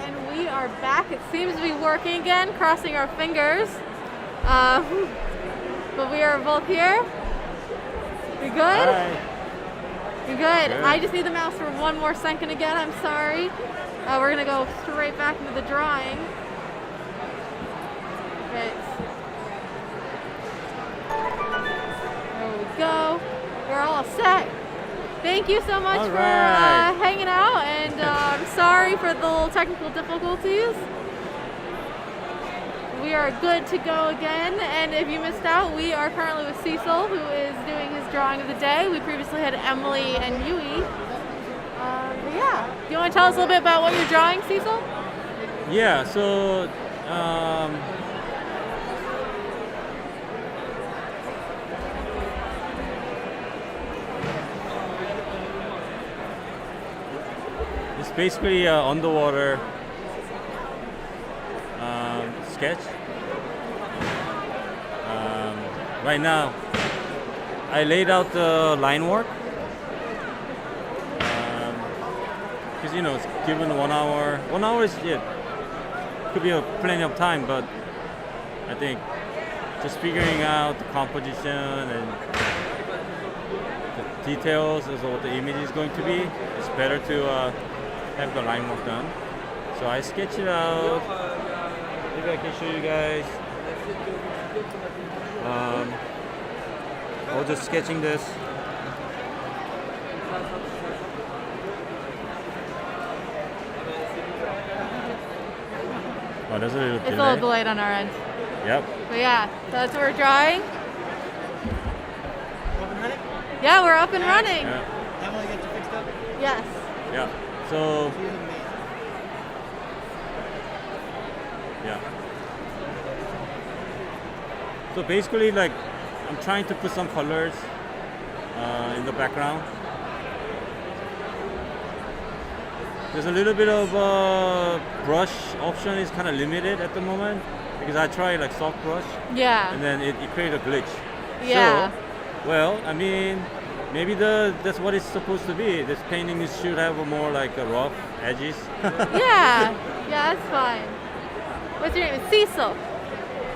And we are back. It seems to be working again, crossing our fingers. But we are both here. You good? Hi. You good? I just need the mouse for one more second again. I'm sorry. We're going to go straight back into the drawing. Right. There we go. We're all set. Thank you so much for hanging out, and I'm sorry for the little technical difficulties. We are good to go again, and if you missed out, we are currently with Cecil, who is doing his drawing of the day. We previously had Emily and Yui. But yeah, do you want to tell us a little bit about what you're drawing, Cecil? Yeah, so it's basically an underwater sketch. Right now, I laid out the line work because it's given 1 hour. 1 hour is could be plenty of time, but I think just figuring out the composition and the details of what the image is going to be, it's better to have the line work done. So I sketch it out. Maybe I can show you guys. I was just sketching this. Oh, there's a little delay. It's a little delayed on our end. Yep. But yeah, so that's what we're drawing. Up and running? Yeah, we're up and running. Yeah. Emily get you fixed up? Yes. Yeah. So. Yeah. So basically, like, I'm trying to put some colors in the background. There's a little bit of brush option is kind of limited at the moment because I tried like soft brush. Yeah. And then it created a glitch. Yeah. So, well, I mean, maybe that's what it's supposed to be. This painting should have a more like a rough edges. Yeah. Yeah, that's fine. What's your name? Cecil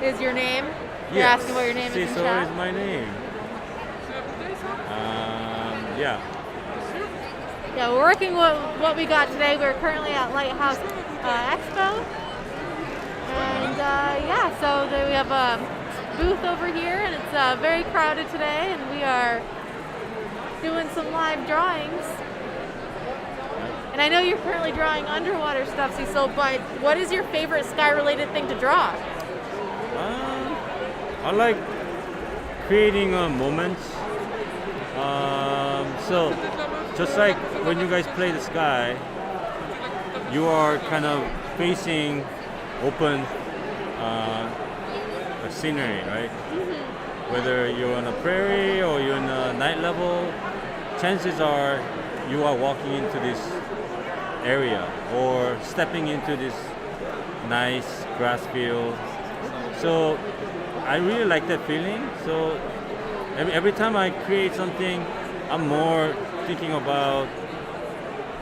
is your name? You're asking what your name is in Cecil chat? is my name. Yeah. Yeah, we're working with what we got today. We're currently at Lightbox Expo. And yeah, so we have a booth over here, and it's very crowded today, and we are doing some live drawings. And I know you're currently drawing underwater stuff, Cecil, but what is your favorite sky-related thing to draw? I like creating moments. So just like when you guys play the sky, you are kind of facing open scenery, right? Mm-hmm. Whether you're on a prairie or you're in a night level, chances are you are walking into this area or stepping into this nice grass field. So I really like that feeling. So every time I create something, I'm more thinking about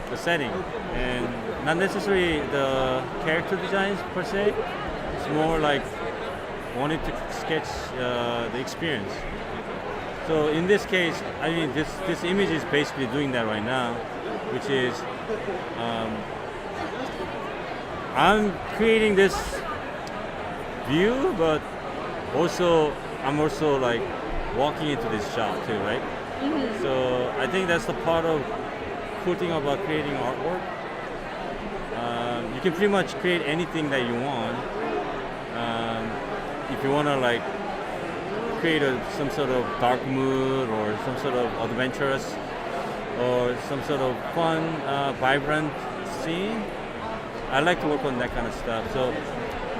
the setting and not necessarily the character designs per se. It's more like wanting to sketch the experience. So in this case, I mean, this image is basically doing that right now, which is I'm creating this view, but I'm also like walking into this shop too, right? Mm-hmm. So I think that's the part of cool thing about creating artwork. You can pretty much create anything that you want. If you want to like create some sort of dark mood or some sort of adventurous or some sort of fun, vibrant scene, I like to work on that kind of stuff. So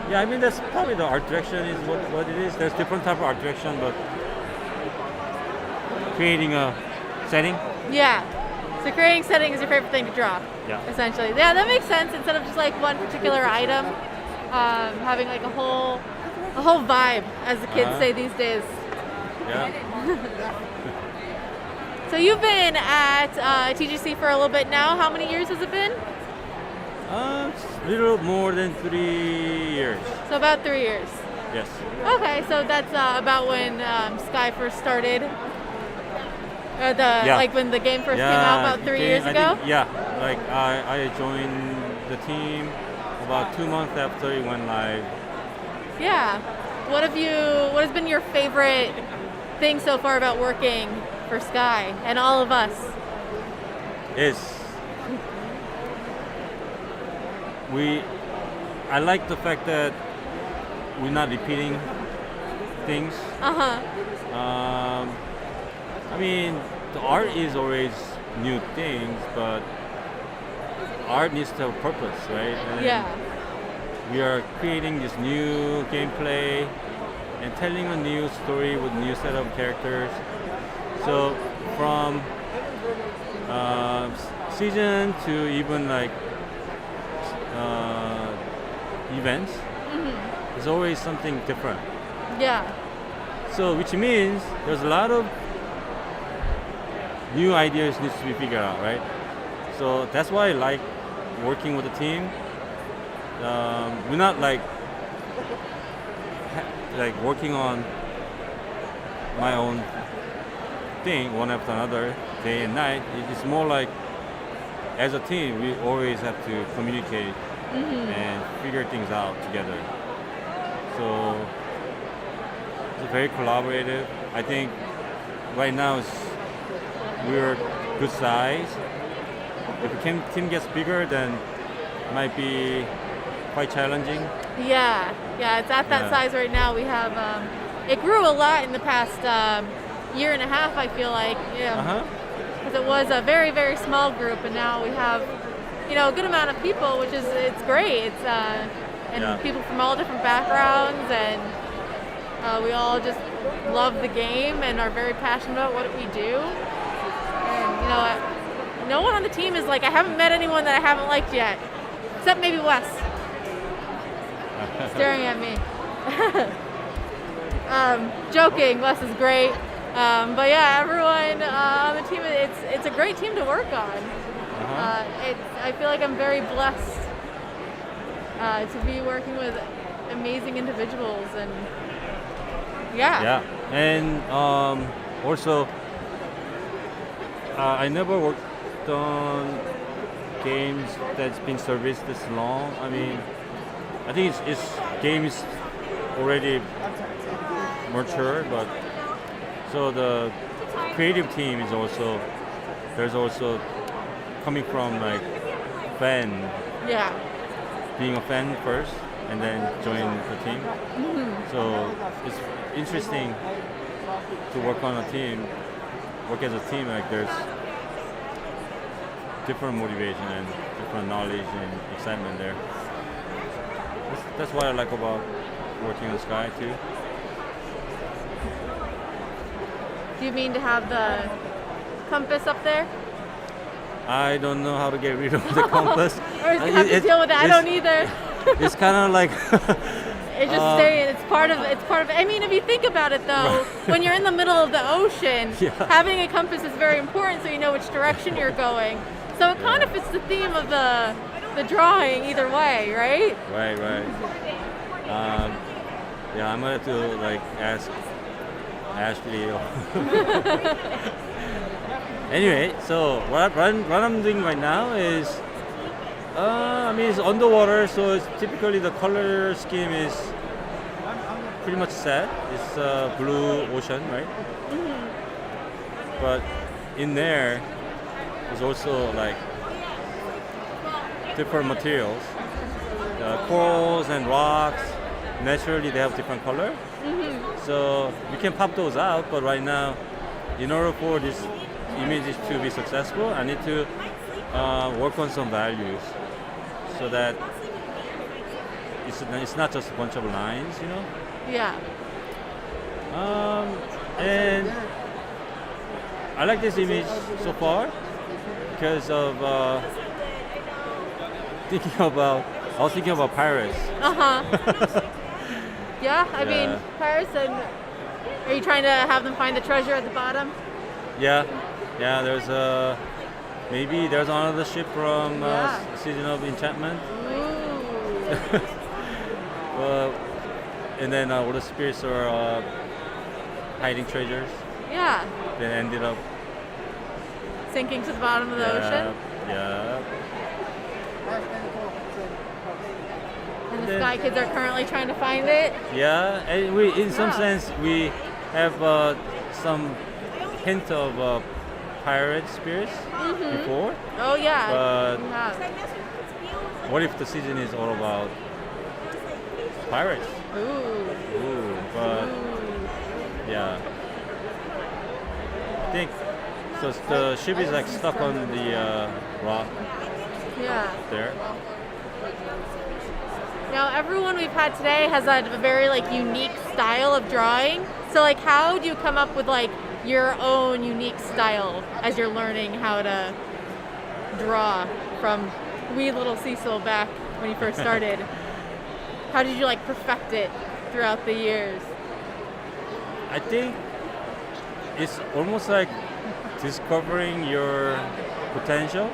yeah, I mean that's probably the art direction is what it is. There's different type of art direction, but creating a setting. Yeah. So creating setting is your favorite thing to draw. Yeah. Essentially. Yeah, that makes sense. Instead of just like one particular item, having like a whole vibe, as the kids say these days. Yeah. So you've been at TGC for a little bit now. How many years has it been? Little more than 3 years. So about 3 years. Yes. Okay, so that's about when Sky first started. Or like when the game first came out about 3 years ago? Like I joined the team about 2 months after it went live. Yeah. What has been your favorite thing so far about working for Sky and all of us? I like the fact that we're not repeating things. I mean, the art is always new things, but art needs to have a purpose, right? And we are creating this new gameplay and telling a new story with new set of characters. So from season to even like events, there's always something different. Yeah. So which means there's a lot of new ideas needs to be figured out, right? So that's why I like working with the team. We're not like working on my own thing one after another, day and night. It's more like as a team, we always have to communicate and figure things out together. So it's very collaborative. I think right now we're good size. If the team gets bigger, then it might be quite challenging. Yeah, it's at that size right now. We have it grew a lot in the past year and a half. I feel like, because it was a very, very small group, and now we have a good amount of people, which it's great. It's and people from all different backgrounds, and we all just love the game and are very passionate about what we do. And no one on the team is like, I haven't met anyone that I haven't liked yet, except maybe Wes. Staring at me. Joking, Wes is great. But yeah, everyone on the team, it's a great team to work on. I feel like I'm very blessed to be working with amazing individuals, and yeah. And also I never worked on games that's been serviced this long. I mean, I think it's game is already mature, but so the creative team is also coming from like fan, being a fan first and then join the team. So it's interesting to work as a team. Like there's different motivation and different knowledge and excitement there. That's what I like about working on Sky too. Do you mean to have the compass up there? I don't know how to get rid of the compass. Or you have to deal with it. I don't either. It's kind of like it's just staying. It's part of. I mean, if you think about it, though, when you're in the middle of the ocean, having a compass is very important, so you know which direction you're going. So it kind of fits the theme of the drawing either way, right? Right. I'm gonna have to like ask Ashley. Anyway, so what I'm doing right now is, it's underwater, so it's typically the color scheme is pretty much set. It's blue ocean, right? But in there is also like different materials. Corals and rocks, naturally they have different color. So we can pop those out, but right now, in order for this images to be successful, I need to work on some values so that it's not just a bunch of lines, Yeah. And I like this image so far because of I was thinking about pirates. Yeah, I mean, pirates, and are you trying to have them find the treasure at the bottom? Yeah, there's maybe there's another ship from Yeah. Season of Enchantment. Ooh. And then all the spirits are hiding treasures. Yeah. Then ended up Sinking to the bottom of the ocean. Yeah. And the Then- Sky Kids are currently trying to find it. Yeah, and we, in some Yeah. sense, we have some hint of pirate spirits before. Oh yeah. But We have. what if the season is all about pirates? Ooh. Ooh, but Ooh. yeah, I think so. The ship is like stuck on the rock Yeah. there. Now everyone we've had today has a very like unique style of drawing. So like how do you come up with like your own unique style as you're learning how to draw from wee little Cecil back when you first started? How did you like perfect it throughout the years? I think it's almost like discovering your potential.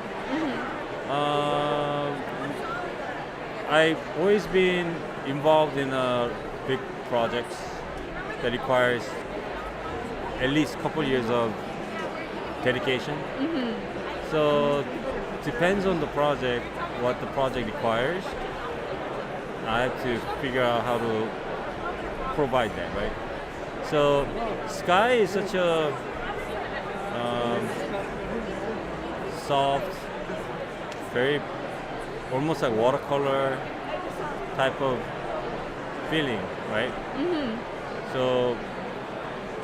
I've always been involved in big projects that requires at least a couple years of dedication. So depends on the project, what the project requires. I have to figure out how to provide that, right? So Sky is such a soft, very almost like watercolor type of feeling, right? So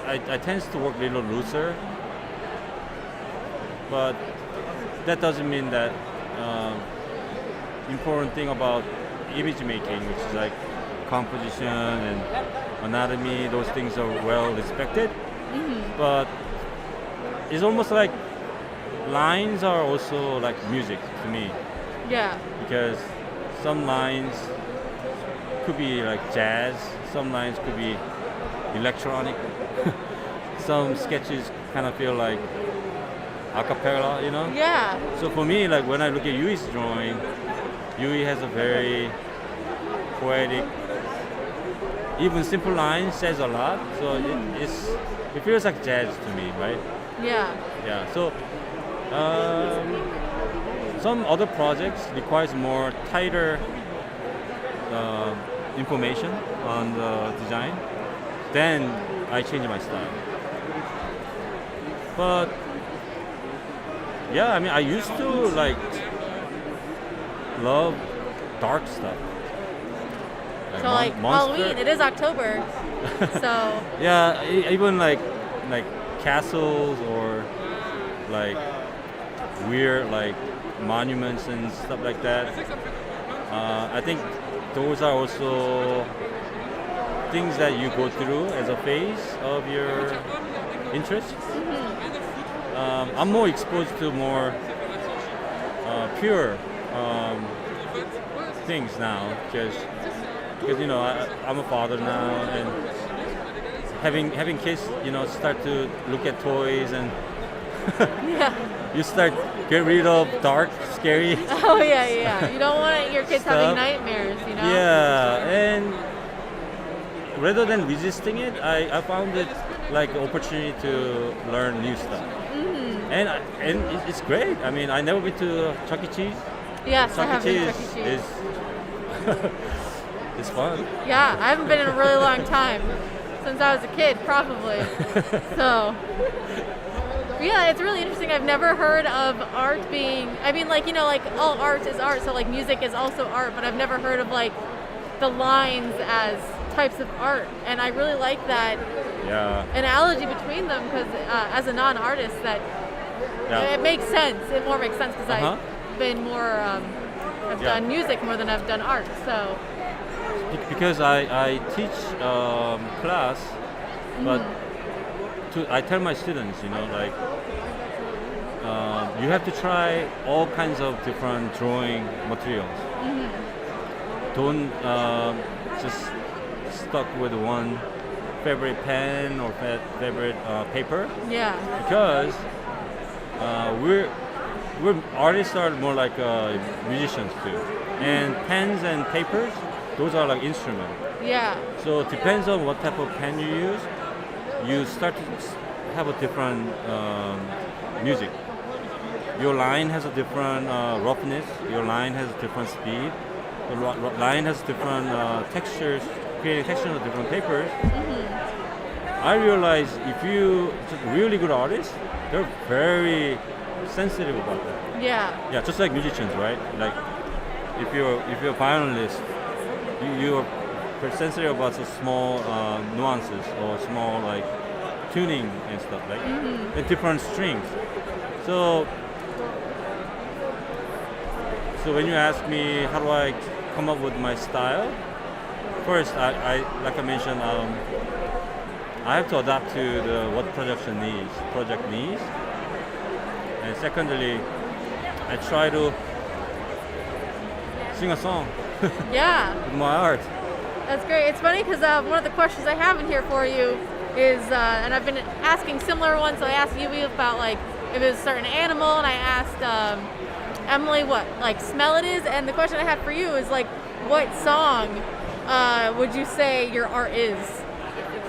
I tend to work a little looser, but that doesn't mean that important thing about image making, which is like composition and anatomy, those things are well respected. But it's almost like lines are also like music to me, Yeah. because some lines could be like jazz, some lines could be electronic, some sketches kind of feel like a cappella, you know? Yeah. So for me, like when I look at Yui's drawing, Yui has a very poetic, even simple line says a lot. So it feels like jazz to me, right? Yeah. Yeah. So some other projects requires more tighter information on the design. Then I change my style. But yeah, I mean, I used to like love dark stuff. So like Halloween, it is October. So Yeah, even like castles or like weird like monuments and stuff like that. I think those are also things that you go through as a phase of your interest. I'm more exposed to more pure things now, because you know I'm a father now, and having kids, you know, start to look at toys and yeah. you start get rid of dark, scary. Oh yeah, yeah. You don't want your kids having Stuff. nightmares, you know? Yeah, and rather than resisting it, I found it like an opportunity to learn new stuff. And it's great. I mean, I never been to Chuck E. Cheese. Yes, I Chuck have E. been to Cheese Chuck E. Cheese. is it's fun. Yeah, I haven't been in a really long time. Since I was a kid, probably. So, yeah, it's really interesting. I've never heard of art being, I mean, like, you know, like all art is art, so like music is also art, but I've never heard of like the lines as types of art. And I really like that Yeah. analogy between them, because as a non-artist, that Yeah. it makes sense. It more makes sense because Uh-huh. I've been more, I've Yeah. done music more than I've done art. So, Because I teach class, but I tell my students, you know, like you have to try all kinds of different drawing materials. Don't just stuck with one favorite pen or favorite paper, yeah. because we're artists are more like musicians too, and pens and papers, those are like instruments. Yeah. So it depends on what type of pen you use. You start to have a different music. Your line has a different roughness. Your line has a different speed. The line has different textures, creating textures of different papers. I realize if you just really good artists, they're very sensitive about that. Yeah. Yeah, just like musicians, right? Like if you're a violinist, you're very sensitive about the small nuances or small like tuning and stuff, like the different strings. So when you ask me how do I come up with my style, first I like I mentioned, I have to adapt to what project needs, and secondly, I try to sing a song Yeah. with my art. That's great. It's funny because one of the questions I have in here for you is, and I've been asking similar ones. So I asked you about like if it was a certain animal, and I asked Emily what like smell it is, and the question I had for you is like, what song would you say your art is?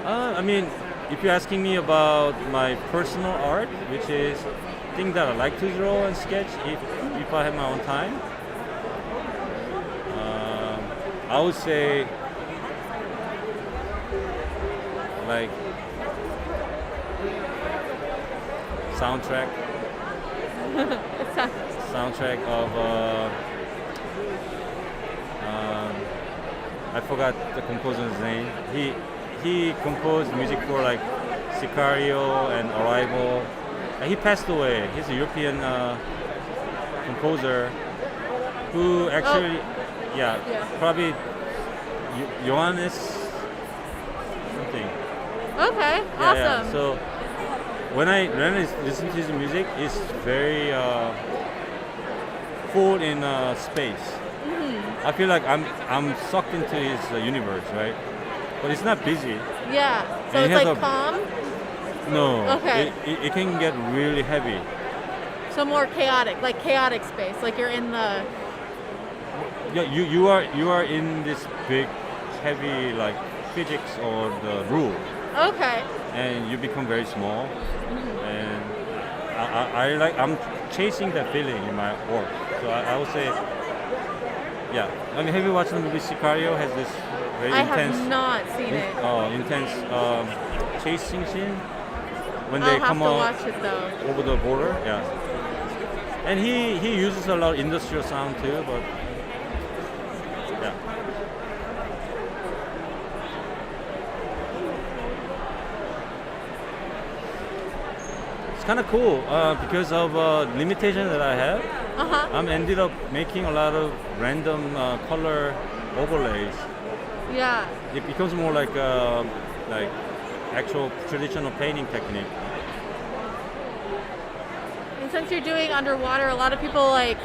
I mean, if you're asking me about my personal art, which is things that I like to draw and sketch, if I have my own time, I would say like soundtrack of I forgot the composer's name. He composed music for like Sicario and Arrival. And he passed away. He's a European composer who actually, yeah, probably Johannes something. Okay, Yeah, awesome. yeah. So when I listen to his music, it's very full in space. I feel like I'm sucked into his universe, right? But it's not busy. Yeah, so And it's it has like a- calm, No. Okay. It can get really heavy. so more chaotic, like chaotic space, like you're in the. Yeah, you are in this big, heavy like physics or the rule, Okay. and you become very small. And I'm chasing that feeling in my work. So I would say, yeah. I mean, have you watched the movie Sicario? Has this very I intense, have not seen it. intense chasing scene when I'll they have come to out watch it though. over the border. Yeah. And he uses a lot of industrial sound too, but yeah. It's kind of cool because of limitation that I have. I'm ended up making a lot of random color overlays. Yeah. It becomes more like actual traditional painting technique. And since you're doing underwater, a lot of people like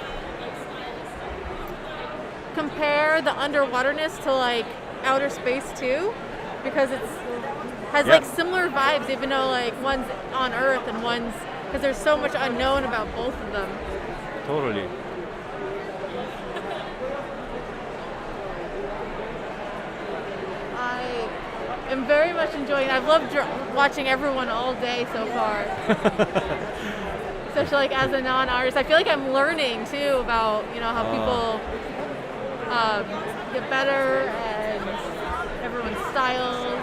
compare the underwaterness to like outer space too, because has Yeah. like similar vibes, even though like one's on Earth and one's because there's so much unknown about both of them. Totally. I am very much enjoying it. I've loved watching everyone all day so far. Especially like as a non-artist, I feel like I'm learning too about how people get better and everyone's styles.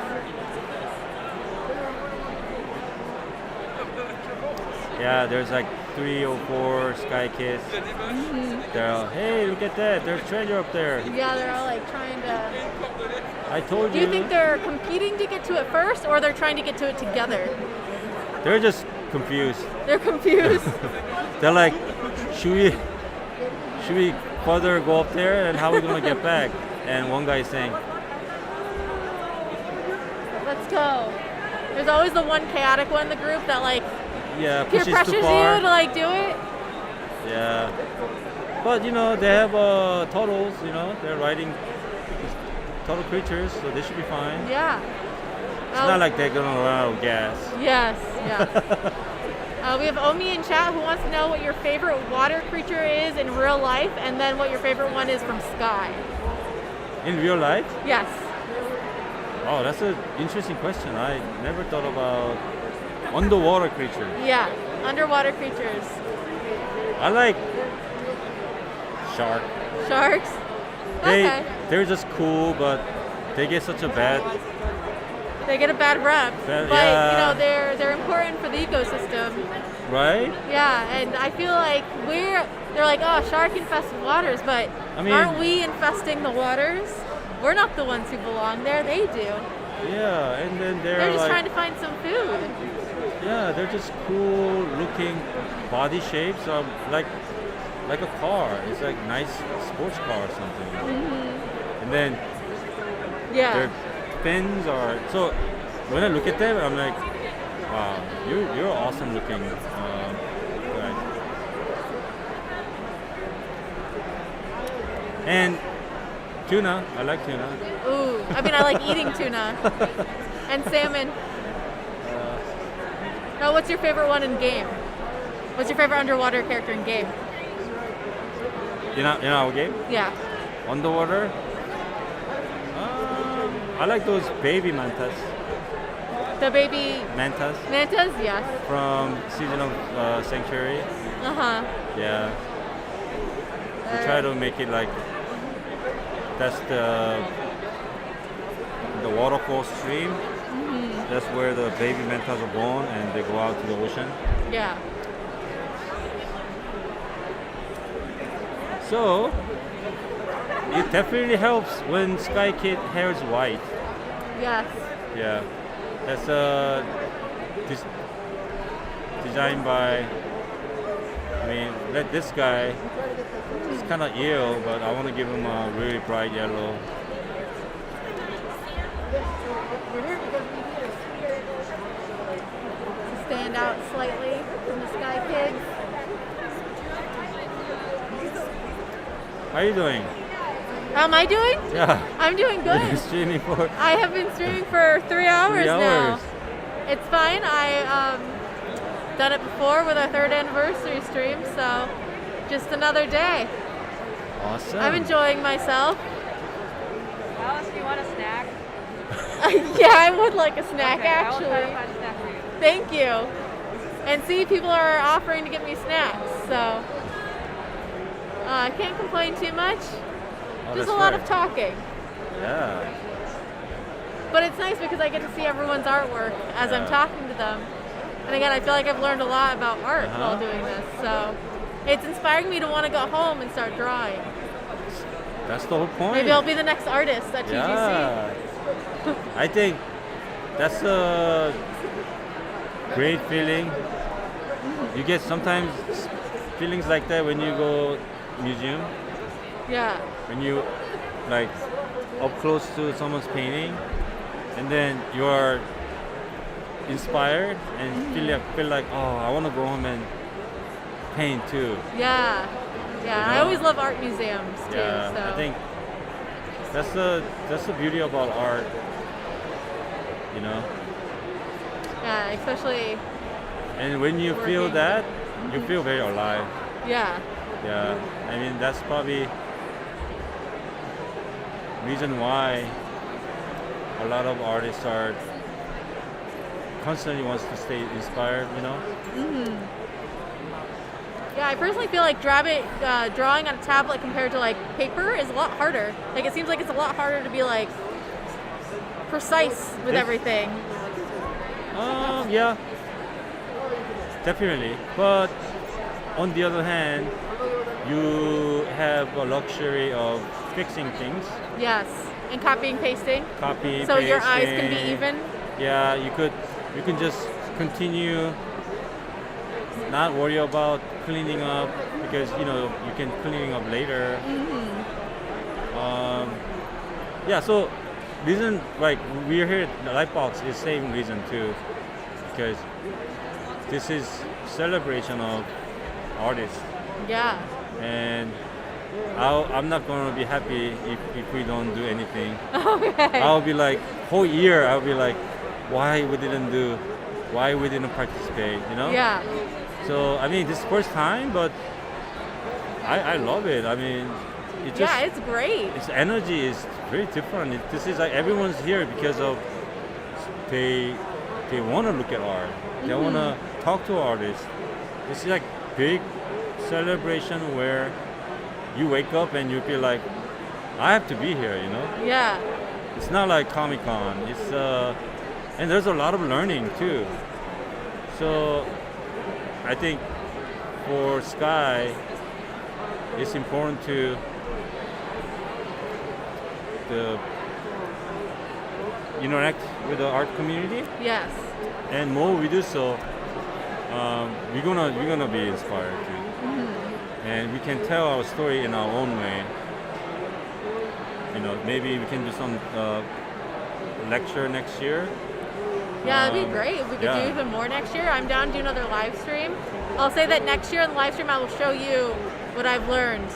Yeah, there's like 3 or 4 sky kids. They're all, hey, look at that! There's treasure up there. Yeah, they're all like trying to. I told Do you. you think they're competing to get to it first, or they're trying to get to it together? They're just confused. They're confused. They're like, should we further go up there, and how are we gonna get back? And one guy is saying, Let's go. There's always the one chaotic one in the group that like yeah, peer pushes pressures too you far. to like do it. Yeah, but they have turtles. They're riding turtle creatures, so they should be fine. Yeah. It's not like they're gonna run out of gas. Yes, yeah. We have Omi in chat who wants to know what your favorite water creature is in real life, and then what your favorite one is from Sky. In real life? Yes. Oh, that's an interesting question. I never thought about underwater creatures. Yeah, underwater creatures. I like shark. Sharks? Okay. They're just cool, but they get such a bad. They get a bad rep, but yeah. you know they're important for the ecosystem. Right? Yeah, and I feel like they're like, oh, shark infested waters, but I mean, aren't we infesting the waters? We're not the ones who belong there, they do. Yeah, and then They're just like, trying to find some food. Yeah, they're just cool looking body shapes, like a car. It's like nice sports car or something. Mm-hmm. And then their fins are so. When I look at them, I'm like, wow, you're awesome looking. Guys. And tuna, I like tuna. Ooh, I mean I like eating tuna and salmon. Now, what's your favorite one in game? What's your favorite underwater character in game? In our game? Yeah. Underwater? I like those baby mantas. The baby Mantas? mantas, yes. From Season of Sanctuary. Uh-huh. Yeah. We try to make it like that's the waterfall stream. Mm-hmm. That's where the baby mantas are born and they go out to the ocean. Yeah. So it definitely helps when Sky Kid hair is white. Yes. Yeah. That's designed by. I mean, this guy. He's kind of ill, but I want to give him a really bright yellow. Stand out slightly from the Sky Kids. How are you doing? How am I doing? Yeah. I'm doing You've been good. streaming for. I have been streaming for 3 hours, 3 hours. now. It's fine. I done it before with our 3rd anniversary stream, so just another day. Awesome. I'm enjoying myself. Alice, do you want a snack? Yeah, I would like a snack Okay, actually. I will try to find a snack for you. Thank you. And see, people are offering to get me snacks, so I can't complain too much. Oh, Just that's a lot right. of talking. Yeah. But it's nice because I get to see everyone's artwork as I'm Yeah. talking to them. And again, I feel like I've learned a lot about art while doing this. So it's inspiring me to want to go home and start drawing. That's the whole point. Maybe I'll be the next artist at TGC. Yeah. I think that's a great feeling. You get sometimes feelings like that when you go museum. Yeah. When you like up close to someone's painting, and then you are inspired and feel like oh, I want to go home and paint too. Yeah. Yeah. I always love art museums too. Yeah, So. I think that's the beauty about art. You know. Yeah, especially. And when you feel working. that, you feel very alive. Yeah. Yeah, I mean that's probably reason why a lot of artists are constantly wants to stay inspired. You know. Yeah, I personally feel like drawing on a tablet compared to like paper is a lot harder. Like it seems like it's a lot harder to be like precise with everything. Yeah, definitely. But on the other hand, you have a luxury of fixing things. Yes, and copying, pasting. Copy, So your eyes can be pasting. even. Yeah, you can just continue, not worry about cleaning up because you know you can cleaning up later. Yeah, so reason like we're here at the Lightbox is same reason too, because this is celebration of artists, Yeah. and I'm not gonna be happy if we don't do anything. Okay. I'll be like whole year I'll be like why we didn't participate, you know? Yeah. So I mean, this is first time, but I love it. I mean, it just Yeah, it's great. its energy is very different. This is like everyone's here because of they want to look at art. They want to talk to artists. This is like big celebration where you wake up and you feel like I have to be here. You know, Yeah. it's not like Comic-Con. It's and there's a lot of learning too. So I think for Sky, it's important to interact with the art community, Yes. and more we do so, we're gonna be inspired too, and we can tell our story in our own way. You know, maybe we can do some lecture next year. Yeah, it'd be great if we could do yeah. even more next year. I'm down to do another live stream. I'll say that next year in the live stream, I will show you what I've learned.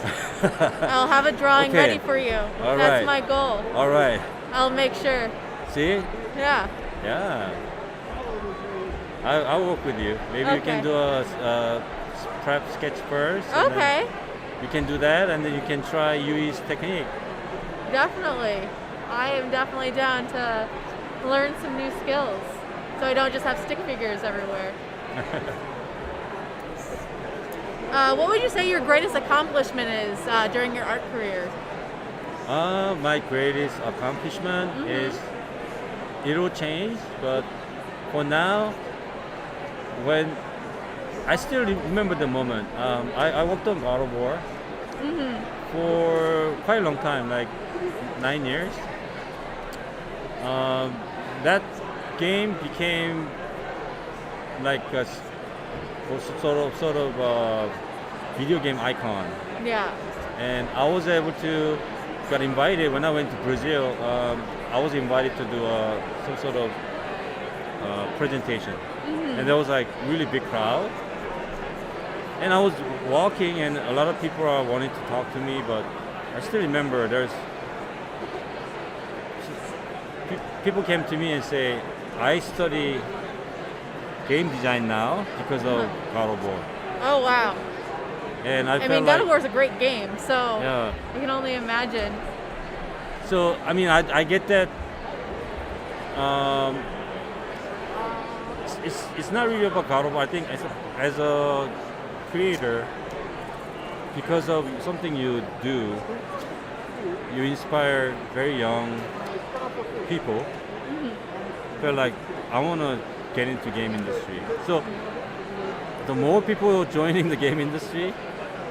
I'll have a drawing Okay. ready for you. All That's right. my goal. All right. I'll make sure. See? Yeah. Yeah. I'll work with you. Maybe we Okay. can do a prep sketch first. and then Okay. we can do that, and then you can try Yui's technique. Definitely. I am definitely down to learn some new skills, so I don't just have stick figures everywhere. What would you say your greatest accomplishment is during your art career? My greatest accomplishment is it will change, but for now, when I still remember the moment. I worked on God of War for quite a long time, like 9 years. That game became like a sort of video game icon, Yeah. and I was able to got invited when I went to Brazil. I was invited to do some sort of presentation, and there was like really big crowd. And I was walking, and a lot of people are wanting to talk to me, but I still remember people came to me and say, I study game design now because of God of War. Oh wow. And I I felt mean, like, God of War is a great game, so yeah. I can only imagine. So I mean, I get that. It's not really about God of War. I think as a creator, because of something you do, you inspire very young people. Feel like I want to get into game industry. So the more people joining the game industry,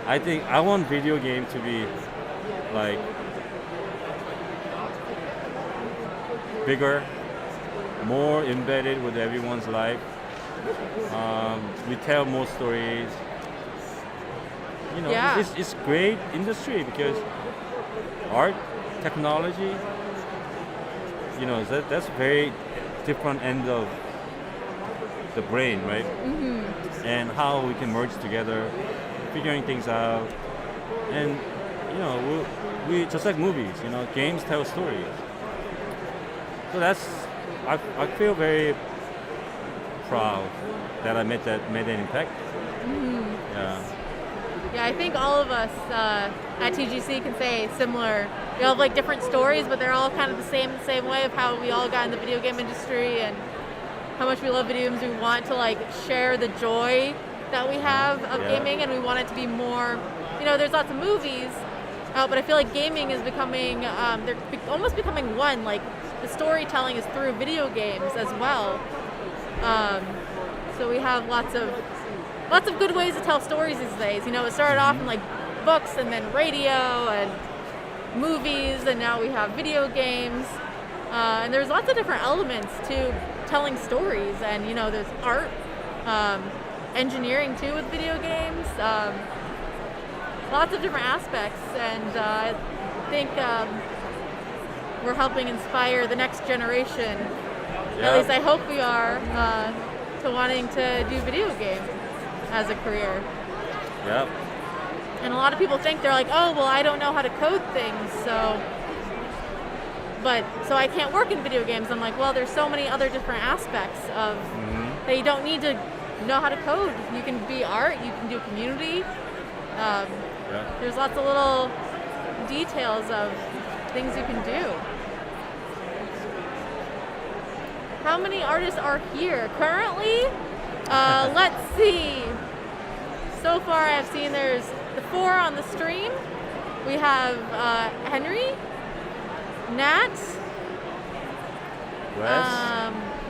I think I want video game to be like bigger, more embedded with everyone's life. We tell more stories. You know, Yeah. it's great industry because art, technology, you know, that's very different end of the brain, right? And how we can merge together, figuring things out, and you know, we just like movies, you know, games tell stories. So I feel very proud that I made an impact. Yeah. Yeah, I think all of us at TGC can say similar. We all have like different stories, but they're all kind of the same way of how we all got in the video game industry and how much we love video games. We want to like share the joy that we have of Yeah. gaming, and we want it to be more. You know, there's lots of movies, but I feel like gaming is becoming almost becoming one. Like the storytelling is through video games as well. So we have lots of good ways to tell stories these days. You know, it started off in like books and then radio and movies, and now we have video games. And there's lots of different elements to telling stories, and you know, there's art, engineering too with video games. Lots of different aspects, and I think we're helping inspire the next generation. Yeah. At least I hope we are, to wanting to do video games as a career. Yep. And a lot of people think they're like, oh, well, I don't know how to code things, so I can't work in video games. I'm like, well, there's so many other different aspects of that you don't need to know how to code. You can be art. You can do community. Yeah. There's lots of little details of things you can do. How many artists are here currently? Let's see. So far, I've seen there's the 4 on the stream. We have Henry, Nat. Wes.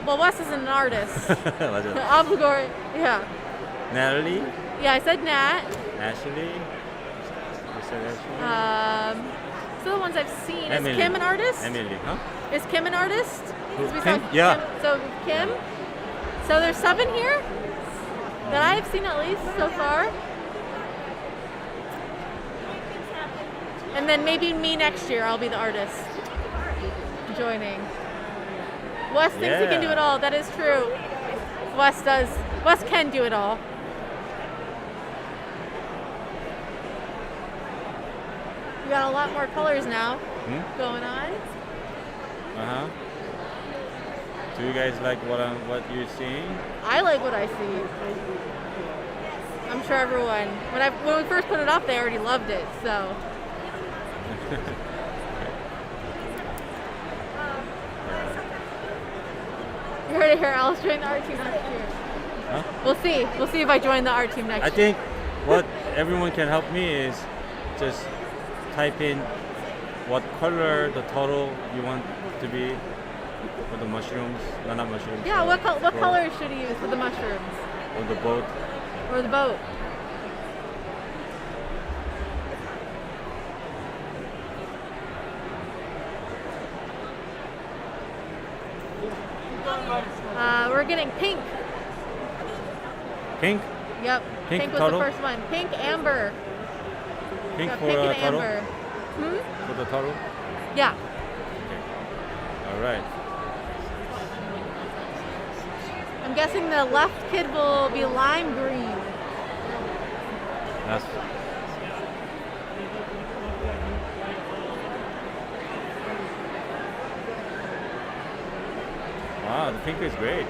Well, Wes isn't an artist. 맞아. Obligor, yeah. Natalie. Yeah, I said Nat. Ashley. You said Ashley. So the ones I've seen. Emily. Is Kim an artist? Emily, huh? Is Kim an artist? 'Cause we saw Kim? Yeah. Kim. So Kim. So there's 7 here that I've seen at least so far. And then maybe me next year. I'll be the artist joining. Wes thinks he can do it all. That is true. Wes does. Wes can do it all. We got a lot more colors now going on. Uh-huh. Do you guys like what you're seeing? I like what I see. I'm sure everyone. When we first put it up, they already loved it. So. You heard it here. I'll join the art team next year. Huh? We'll see. We'll see if I join the art team next I year. think what everyone can help me is just type in what color the turtle you want to be for the mushrooms. No, not mushrooms. Yeah. What color should he use for the mushrooms Or the boat. or the boat? We're getting pink. Pink? Yep. Pink was turtle? the first one. Pink, amber. Pink Got for pink a and turtle? amber. For the turtle? Yeah. All right. I'm guessing the left kid will be lime green. That's wow, the pink is great.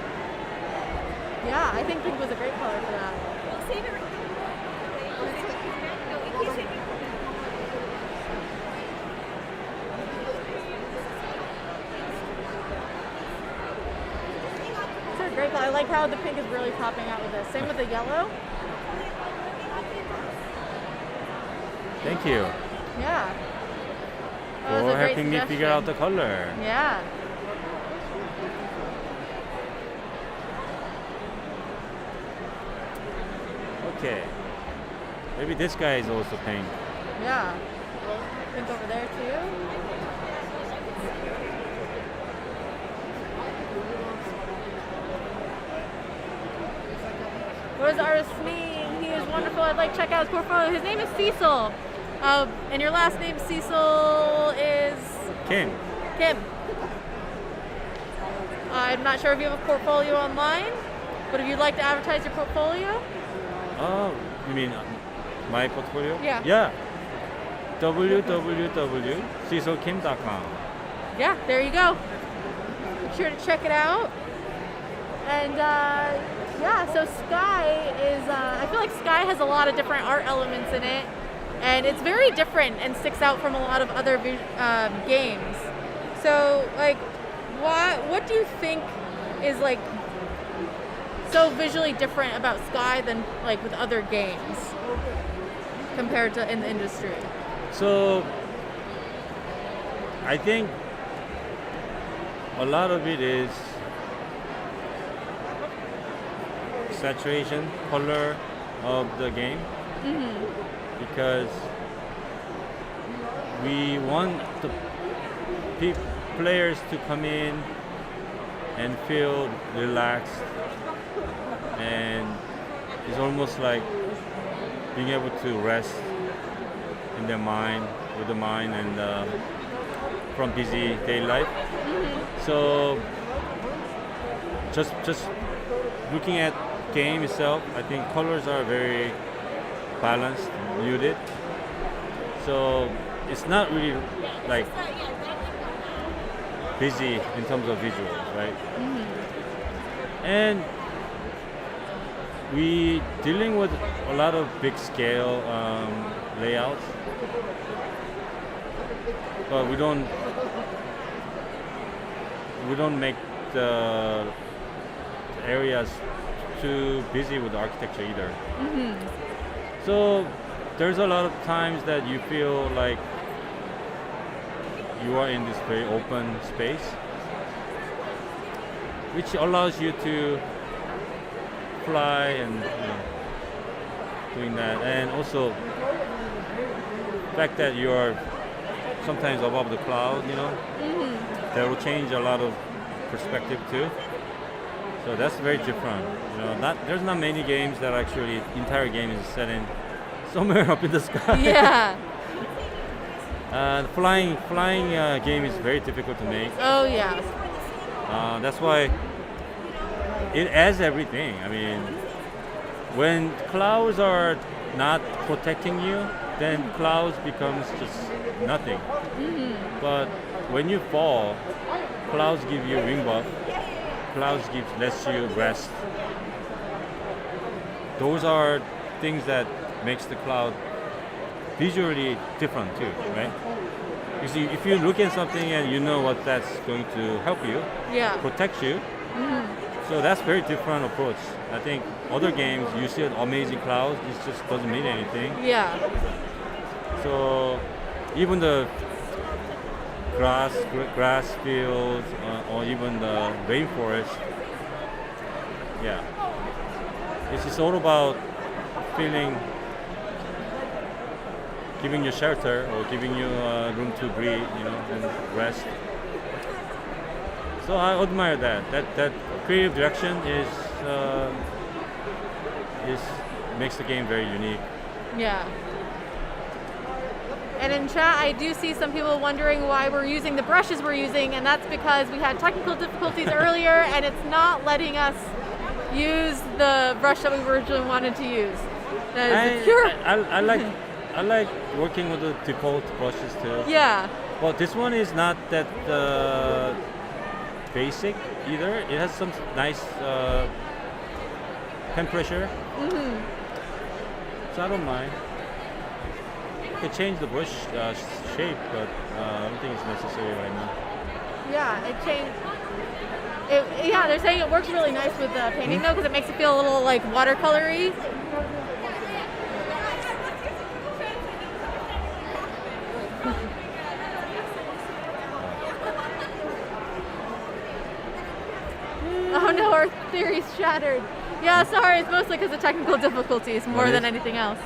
Yeah, I think pink was a great color for that. It's a great color. I like how the pink is really popping out with this. Same with the yellow. Thank you Yeah. That was for a great helping me figure out the color. Yeah. Okay. Maybe this guy is also pink. Yeah. Pink over there too. What does the artist's name? He is wonderful. I'd like to check out his portfolio. His name is Cecil. And your last name, Cecil, is Kim. Kim. I'm not sure if you have a portfolio online, but if you'd like to advertise your portfolio, Oh, you mean my portfolio? Yeah. Yeah. www.cecilkim.com. yeah, there you go. Make sure to check it out. And yeah, so Sky is, I feel like Sky has a lot of different art elements in it, and it's very different and sticks out from a lot of other games. So, like, what do you think is like so visually different about Sky than like with other games compared to in the industry? So I think a lot of it is saturation, color of the game, because we want the players to come in and feel relaxed, and it's almost like being able to rest in their mind, with the mind, and from busy daily life. So just looking at game itself, I think colors are very balanced, muted. So it's not really like busy in terms of visuals, right? And we dealing with a lot of big scale layouts, but we don't make the areas too busy with architecture either. So there's a lot of times that you feel like you are in this very open space, which allows you to fly and doing that, and also the fact that you are sometimes above the cloud, that will change a lot of perspective too. So that's very different. There's not many games that actually entire game is set in somewhere up in the sky. Yeah. Flying game is very difficult to make. Oh yeah. That's why it adds everything. I mean, when clouds are not protecting you, then clouds becomes just nothing. But when you fall, clouds give you wing buff. Clouds lets you rest. Those are things that makes the cloud visually different too, right? You see, if you look at something and you know what that's going to help you, protect you, so that's very different approach. I think other games, you see an amazing clouds, it just doesn't mean anything. Yeah. So even the grass fields, or even the rainforest, it's just all about feeling, giving you shelter or giving you room to breathe, and rest. So I admire that creative direction is makes the game very unique. Yeah. And in chat, I do see some people wondering why we're using the brushes we're using, and that's because we had technical difficulties earlier, and it's not letting us use the brush that we originally wanted to use. That is pure. I like working with the default brushes too. Yeah. Well, this one is not that basic either. It has some nice pen pressure. So I don't mind. You could change the brush shape, but I don't think it's necessary right now. Yeah, it changed. They're saying it works really nice with the painting though, because it makes it feel a little like watercolory. Oh no, our theory's shattered. Yeah, sorry, it's mostly because of technical difficulties more than anything else.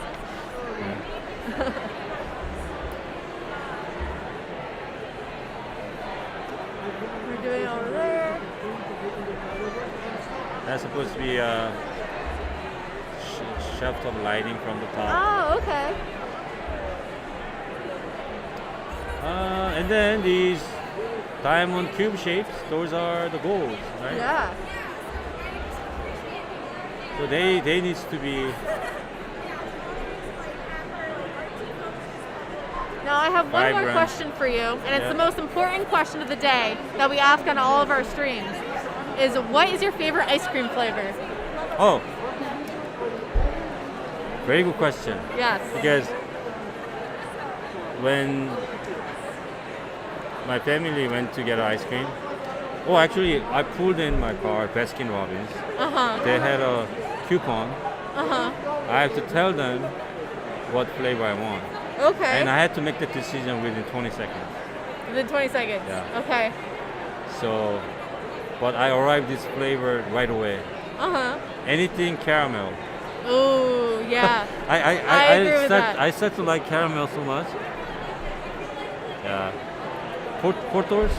We're doing over there. That's supposed to be a shaft of lighting from the top. Oh, okay. And then these diamond cube shapes, those are the goals, right? Yeah. So they needs to be. Now I have one more Vibrant. question for you, and it's the most important question of the day that we ask on all of our streams. Is what is your favorite ice cream flavor? Oh, very good question. Yes. Because when my family went to get ice cream, actually I pulled in my car Baskin Robbins. They had a coupon. I have to tell them what flavor I want. Okay. And I had to make the decision within 20 seconds. Within 20 seconds. Yeah. Okay. So, but I arrived this flavor right away. Anything caramel. Ooh, yeah. I agree with that. I start to like caramel so much. Yeah. Portos,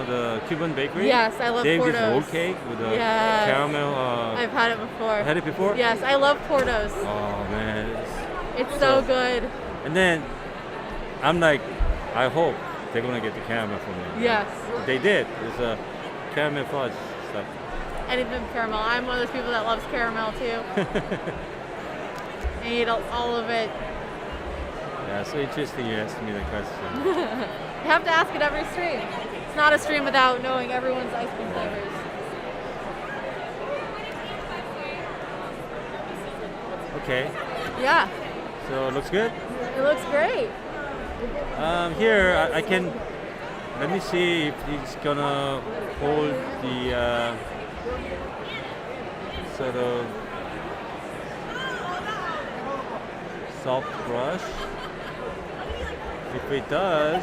the Cuban bakery. Yes, I love They have Portos. this roll cake with the caramel. I've had it before. Had it before? Yes, I love Portos. Oh man, It's so good. And then I'm like, I hope they're gonna get the caramel for me. Yes. They did. It's a caramel fudge stuff. Anything with caramel. I'm one of those people that loves caramel too. I eat all of it. Yeah, so interesting you asked me the question. You have to ask it every stream. It's not a stream without knowing everyone's ice cream flavors. Okay. Yeah, So it looks good. it looks great. Here I can. Let me see if he's gonna hold the sort of soft brush. If it does,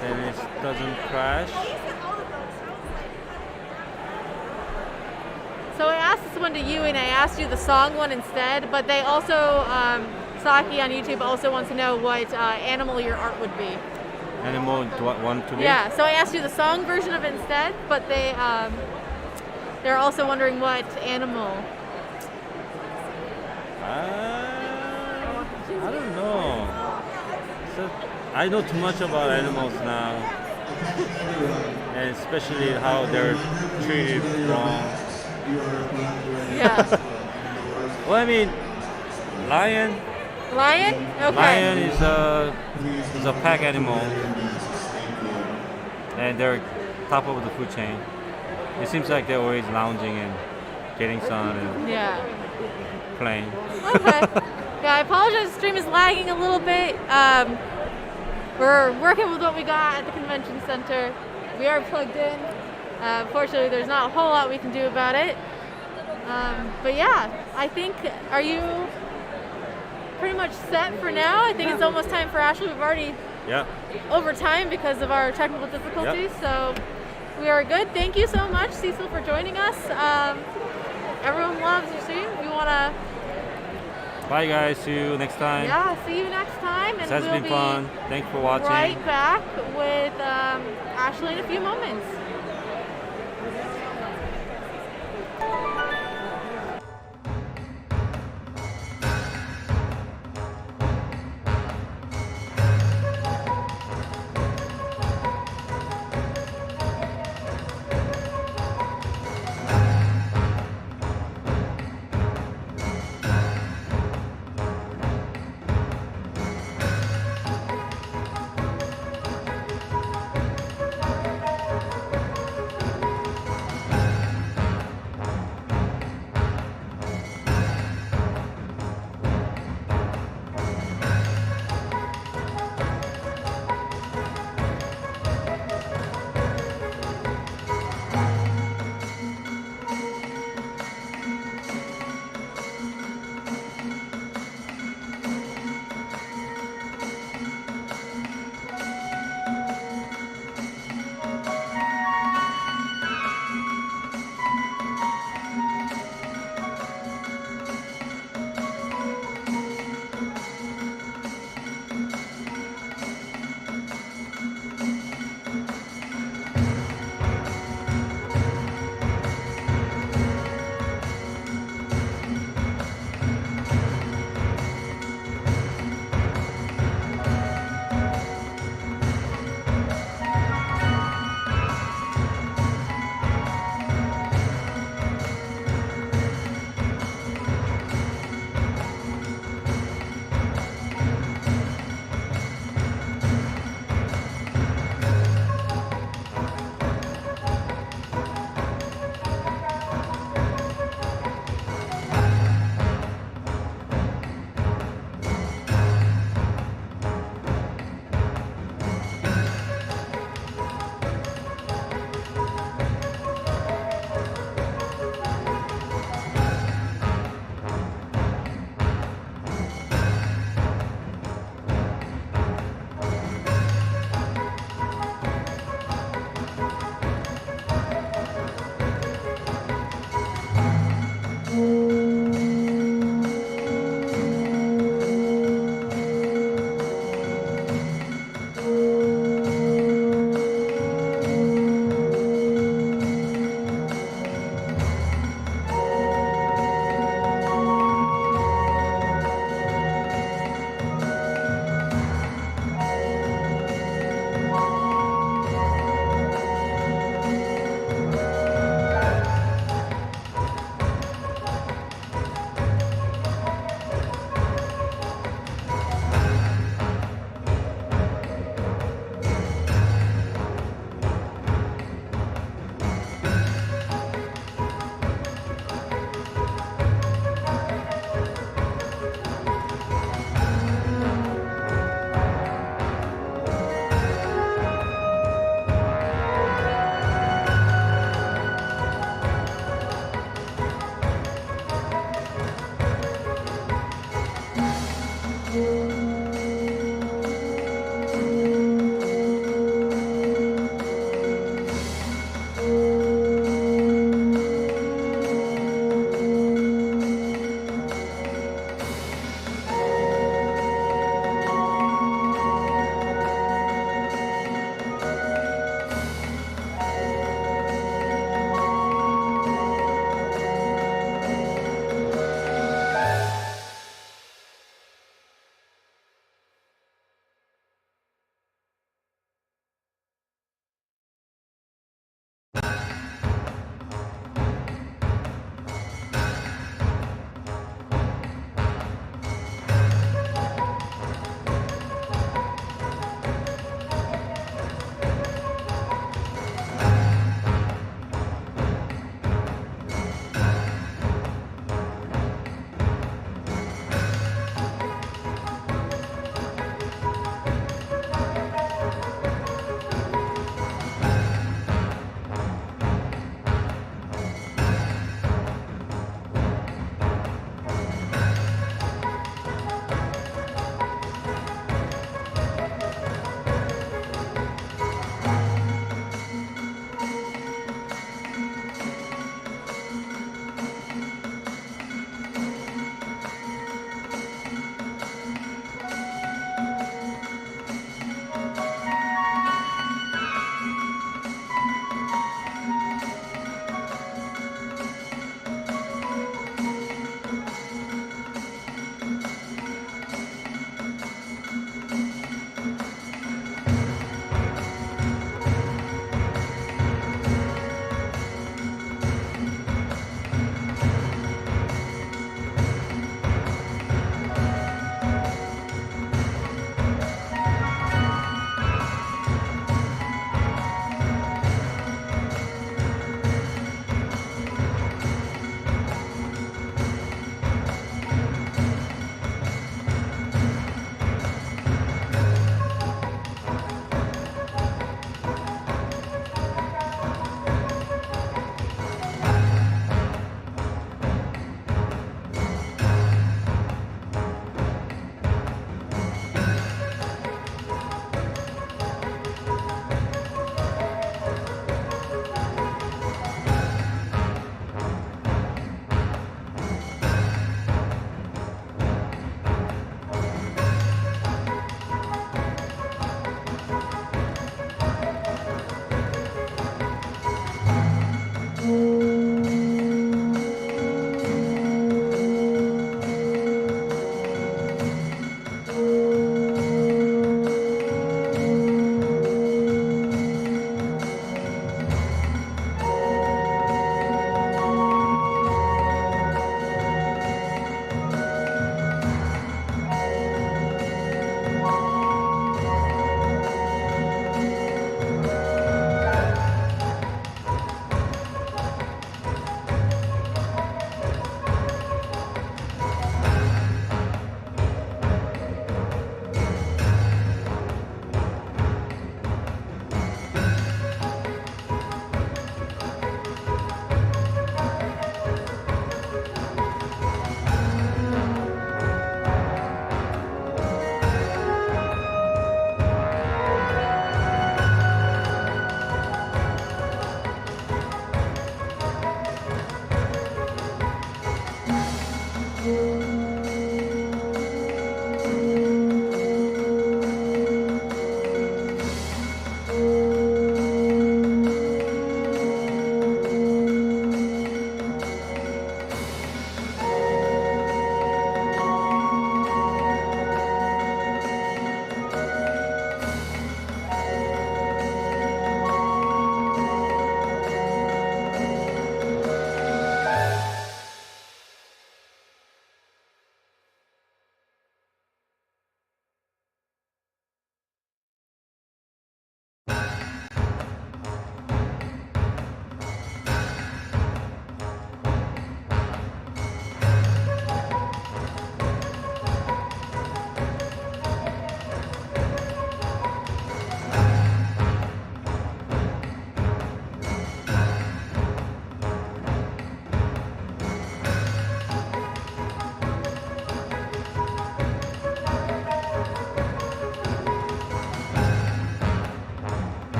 then it doesn't crash. So I asked this one to you, and I asked you the song one instead. But they also, Saki on YouTube also wants to know what animal your art would be. Animal do I want to be? Yeah. So I asked you the song version of it instead, but they're also wondering what animal. I don't know. So, I know too much about animals now, and especially how they're treated wrong. Yeah. Well, I mean, lion. Lion? Okay. Lion is a pack animal, and they're top of the food chain. It seems like they're always lounging and getting sun and Yeah. playing. Okay. Yeah, I apologize. The stream is lagging a little bit. We're working with what we got at the convention center. We are plugged in. Fortunately, there's not a whole lot we can do about it. But yeah, I think, are you pretty much set for now? I think it's almost time for Ashley. We've already Yeah. over time because of our technical difficulties. So we are good. Thank you so much, Cecil, for joining us. Everyone loves your stream. We want to, Bye guys. See you next time. yeah, see you next time. This And has we'll been be fun. Thanks for watching. right back with Ashley in a few moments.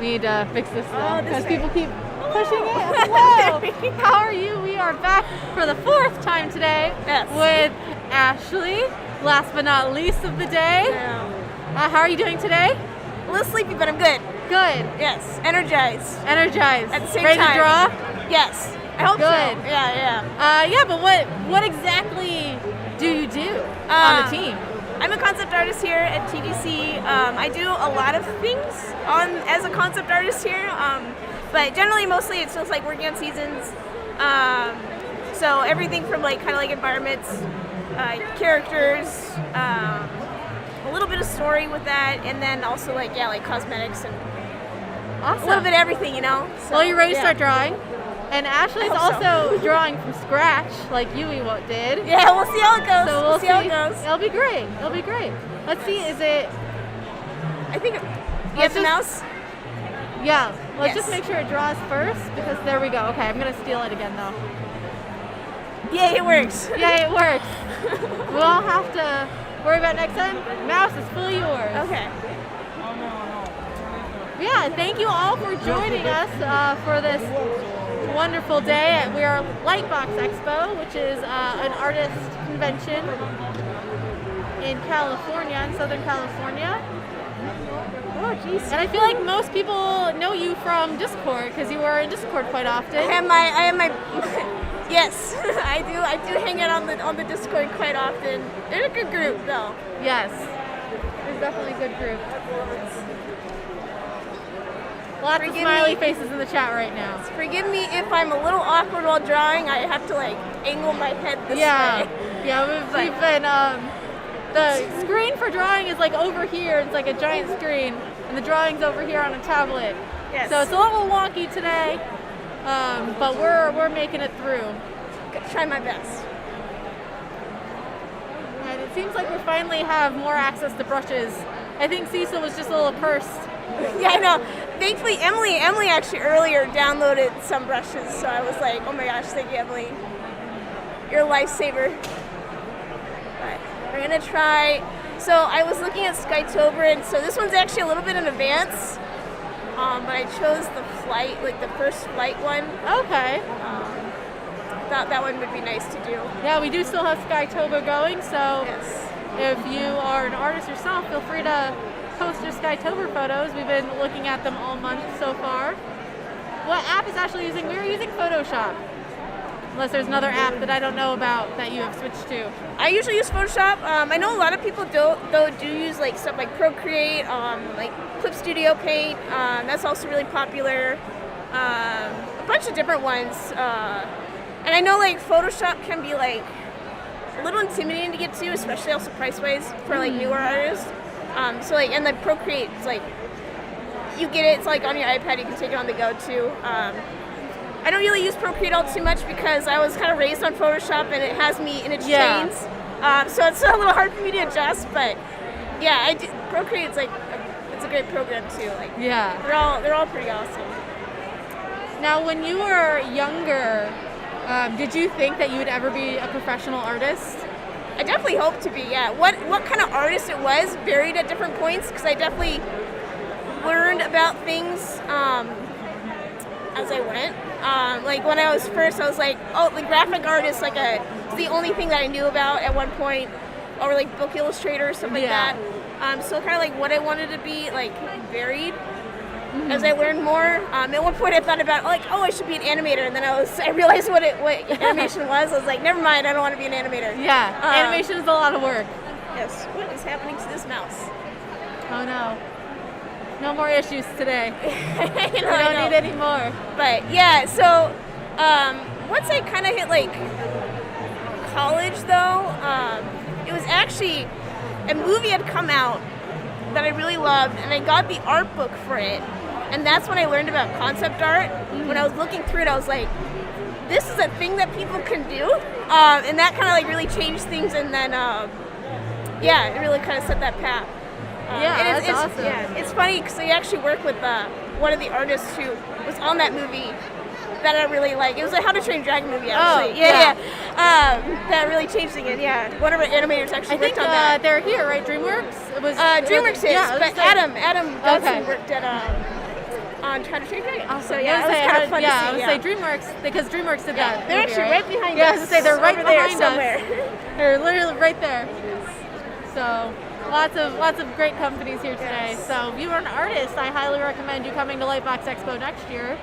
We need to fix this Oh, this because way. people keep pushing it. Hello. How are you? We are back for the 4th time today Yes. with Ashley. Last but not least of the day. How are you doing today? A little sleepy, but I'm good. Good. Yes, energized. Energized. At the same Ready time. to draw? Yes, I hope Good. so. Yeah. Yeah, but what exactly do you do on the team? I'm a concept artist here at TDC. I do a lot of things as a concept artist here, but generally, mostly it's just like working on seasons. So everything from like kind of like environments, characters, a little bit of story with that, and then also like cosmetics and Awesome. a little bit of everything, you know. So, Well, you're ready to yeah. start drawing? And Ashley's I hope so. also drawing from scratch, like Yui did. Yeah, we'll see how it goes. So we'll see how it goes. It'll be great. It'll be great. Let's see. Is it? I think you Let's have the just- mouse. Yeah. Let's Yes. just make sure it draws first because there we go. Okay, I'm gonna steal it again though. Yeah, it works. Yeah, it works. We'll have to worry about next time. Mouse is fully yours. Okay. Yeah, thank you all for joining us for this wonderful day. We are Lightbox Expo, which is an artist convention in California, in Southern California. Oh, jeez. And I feel like most people know you from Discord because you are in Discord quite often. I have my. Yes, I do hang out on the Discord quite often. They're a good group, though. Yes, there's definitely a good group. Lots of Forgive smiley me. faces in the chat right now. Forgive me if I'm a little awkward while drawing. I have to like angle my head this Yeah, way. yeah, we've been. The screen for drawing is like over here. It's like a giant screen, and the drawing's over here on a tablet. Yes. So it's a little wonky today, but we're making it through. Try my best. And it seems like we finally have more access to brushes. I think Cecil was just a little cursed. Yeah, I know. Thankfully, Emily actually earlier downloaded some brushes, so I was like, oh my gosh, thank you, Emily. You're a lifesaver. But we're gonna try. So I was looking at Skytober, and so this one's actually a little bit in advance. But I chose the flight, like the first flight one. Okay. Thought that one would be nice to do. Yeah, we do still have Skytober going, so Yes. if you are an artist yourself, feel free to post your Skytober photos. We've been looking at them all month so far. What app is Ashley using? We were using Photoshop. Unless there's another app that I don't know about that you have switched to. I usually use Photoshop. I know a lot of people do use like stuff like Procreate, like Clip Studio Paint. That's also really popular. A bunch of different ones. And I know like Photoshop can be like a little intimidating to get to, especially also price-wise for like newer artists. So like, and like Procreate, it's like you get it. It's like on your iPad, you can take it on the go too. I don't really use Procreate all too much because I was kind of raised on Photoshop and it has me in its chains. So it's a little hard for me to adjust. But yeah, Procreate's like it's a great program too. Like Yeah. they're all pretty awesome. Now, when you were younger, did you think that you would ever be a professional artist? I definitely hope to be. Yeah. What kind of artist it was varied at different points because I definitely learned about things as I went. Like when I was first, I was like, oh, the graphic artist, like it's the only thing that I knew about at one point, or like book illustrator, stuff like Yeah. that. So kind of like what I wanted to be, like varied as I learned more. At one point, I thought about like, oh, I should be an animator, and then I realized what animation was. I was like, never mind, I don't want to be an animator. Yeah, animation is a lot of work. Yes. What is happening to this mouse? Oh no. No more issues today. I We don't need any more. But yeah, so once I kind of hit like college though, it was actually a movie had come out that I really loved, and I got the art book for it, and that's when I learned about concept art. When I was looking through it, I was like, this is a thing that people can do, and that kind of like really changed things, and then yeah, it really kind of set that path. Yeah, that's awesome. Yeah, it's funny because I actually work with one of the artists who was on that movie that I really like. It was a How to Train Your Dragon movie, actually. Oh, yeah. That really changed things. Yeah, one of our animators actually I think worked on that. they're here, right? DreamWorks? It was DreamWorks is, yeah, but Adam Johnson Okay. worked at on Untitled Chapter. Awesome. So yeah, it was kind of fun to see. I was say DreamWorks, because DreamWorks did that. They're movie, actually right behind us. us. I was to say they're right over there behind somewhere. us. They're literally right there. So lots of great companies here today. Yes. So if you're an artist, I highly recommend you coming to Lightbox Expo next year.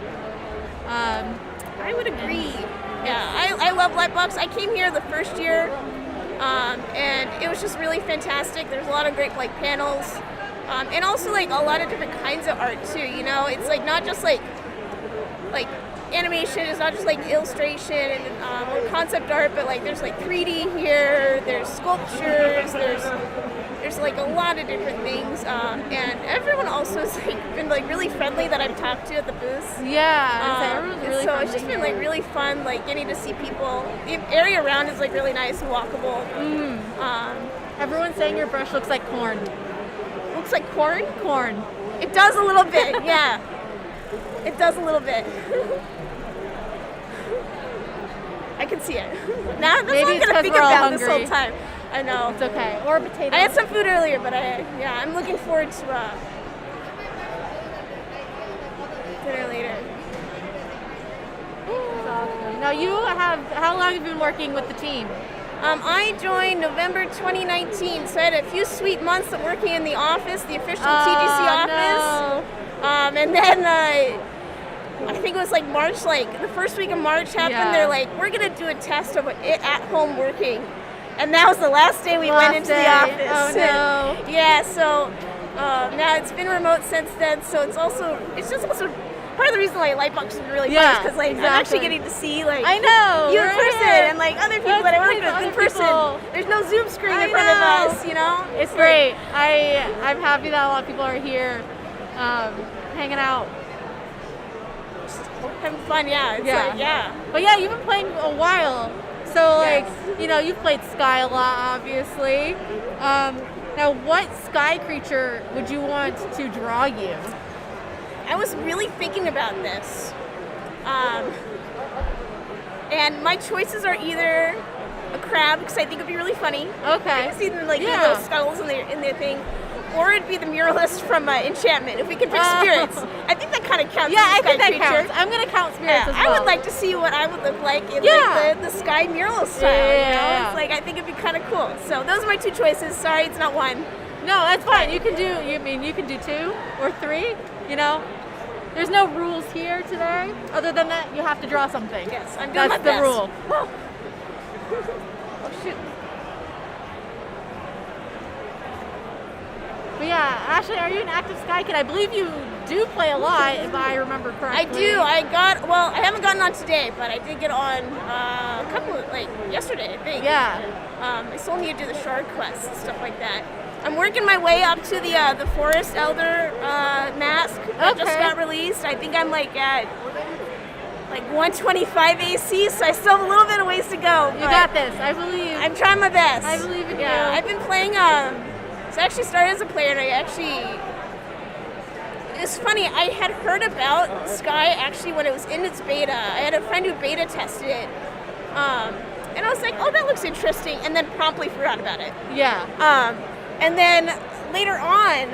I would agree. Yeah, I love Lightbox. I came here the first year, and it was just really fantastic. There's a lot of great like panels, and also like a lot of different kinds of art too. You know, it's like not just like animation. It's not just like illustration or concept art, but like there's like 3D here. There's sculptures. There's like a lot of different things, and everyone also has like been like really friendly that I've talked to at the booths. Yeah, everyone's really so friendly it's just been here. like really fun, like getting to see people. The area around is like really nice and walkable. Everyone's saying your brush looks like corn. Looks like corn. Corn. It does a little bit, yeah. It does a little bit. I can see it. Now that's Maybe all I'm it's gonna 'cause think we're all about this whole hungry. time. I know. It's okay. Or potato. I had some food earlier, but I'm looking forward to dinner later. Now how long have you been working with the team? I joined November 2019, so I had a few sweet months of working in the office, the official TGC office. And then I think it was like March, like the first week of March happened. Yeah. They're like, we're gonna do a test of it at home working, and that was the last day we went into the office. Oh no. Yeah, so now it's been remote since then. So it's just also part of the reason why Lightbox is really fun is because like I'm actually getting to see like I know you in right? person and like other people that I work with in person. People. There's no Zoom screen I in front of know. us, you know. It's great. I'm happy that a lot of people are here, hanging out. Having fun, yeah. It's like, yeah. But yeah, you've been playing a while, so like Yes. you've played Sky a lot, obviously. Now, what sky creature would you want to draw you? I was really thinking about this. And my choices are either a crab, because I think it'd be really funny. Okay. I can see them like little skulls in their thing. Or it'd be the muralist from Enchantment, if we can pick spirits. I think that kind of counts Yeah, as I a think sky that creature. counts. I'm gonna count spirits as well. I would like to see what I would look like in Yeah. like the sky mural style. Yeah. You know? It's like I think it'd be kind of cool. So those are my two choices. Sorry, it's not one. No, that's fine. You can do 2 or 3. You know, there's no rules here today. Other than that, you have to draw something. Yes, I'm doing That's my the best. rule. Oh shoot. But yeah, Ashley, are you an active sky kid? I believe you do play a lot, if I remember I correctly. do. I haven't gotten on today, but I did get on a couple of, yesterday, I think. Yeah. I still need to do the shard quests and stuff like that. I'm working my way up to the Forest Elder mask that just got released. I think I'm at 125 AC, so I still have a little bit of ways to go. You got this. I believe. I'm trying my best. I believe in you. I've been playing. So I actually started as a player, and it's funny, I had heard about Sky actually when it was in its beta. I had a friend who beta tested it. And I was like, oh, that looks interesting, and then promptly forgot about it. Yeah. And then later on,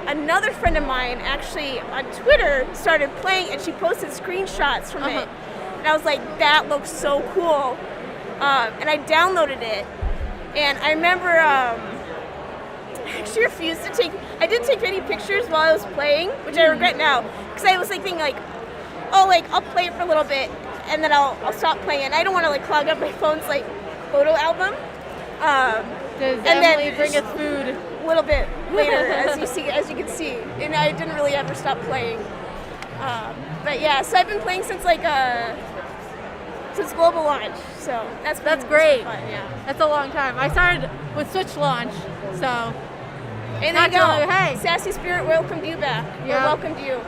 another friend of mine actually on Twitter started playing, and she posted screenshots from it. And I was like, that looks so cool. And I downloaded it. And I remember I actually refused to I didn't take any pictures while I was playing, which I regret now. Because I was thinking I'll play it for a little bit, and then I'll stop playing it. I don't want to clog up my phone's photo album. Does and Emily then bring us food? A little bit later, as you can see, and I didn't really ever stop playing. But yeah, so I've been playing since global launch. So that's great. Fun, yeah. That's a long time. I started with Switch launch, so. And there you go. Hey, Sassy Spirit welcomed you back. Yeah. Or welcomed you.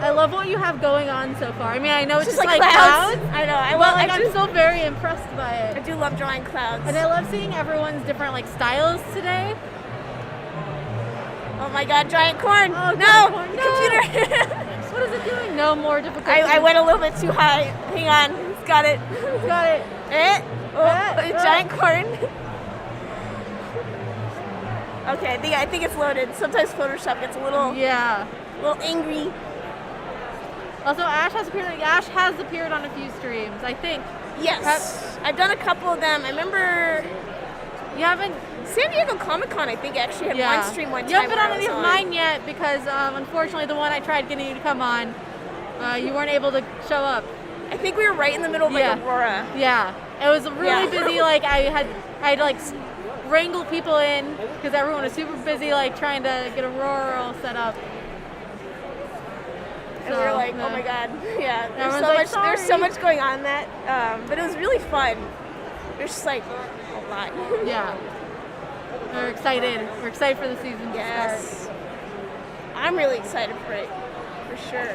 I love what you have going on so far. I mean, I know it's just like clouds. I know. I'm still very impressed by it. I do love drawing clouds. And I love seeing everyone's different styles today. Oh my God, giant corn! Oh, no, corn. computer. What is it doing? No more difficult. I went a little bit too high. Hang on, it's got it. It's got it. Giant corn. Okay, I think it's loaded. Sometimes Photoshop gets a little angry. Also, Ash has appeared on a few streams, I think. Yes, I've done a couple of them. I remember You haven't... San Diego Comic-Con, I think, actually had one stream one time. You haven't been on any of mine yet because, unfortunately, the one I tried getting you to come on, you weren't able to show up. I think we were right in the middle of like Aurora. Yeah, it was really busy. Like I had like wrangle people in because everyone was super busy, like trying to get Aurora all set up. And we were like, oh my god, there's so much going on that, but it was really fun. There's just like a lot. Yeah, we're excited. We're excited for the season to start. I'm really excited for it, for sure.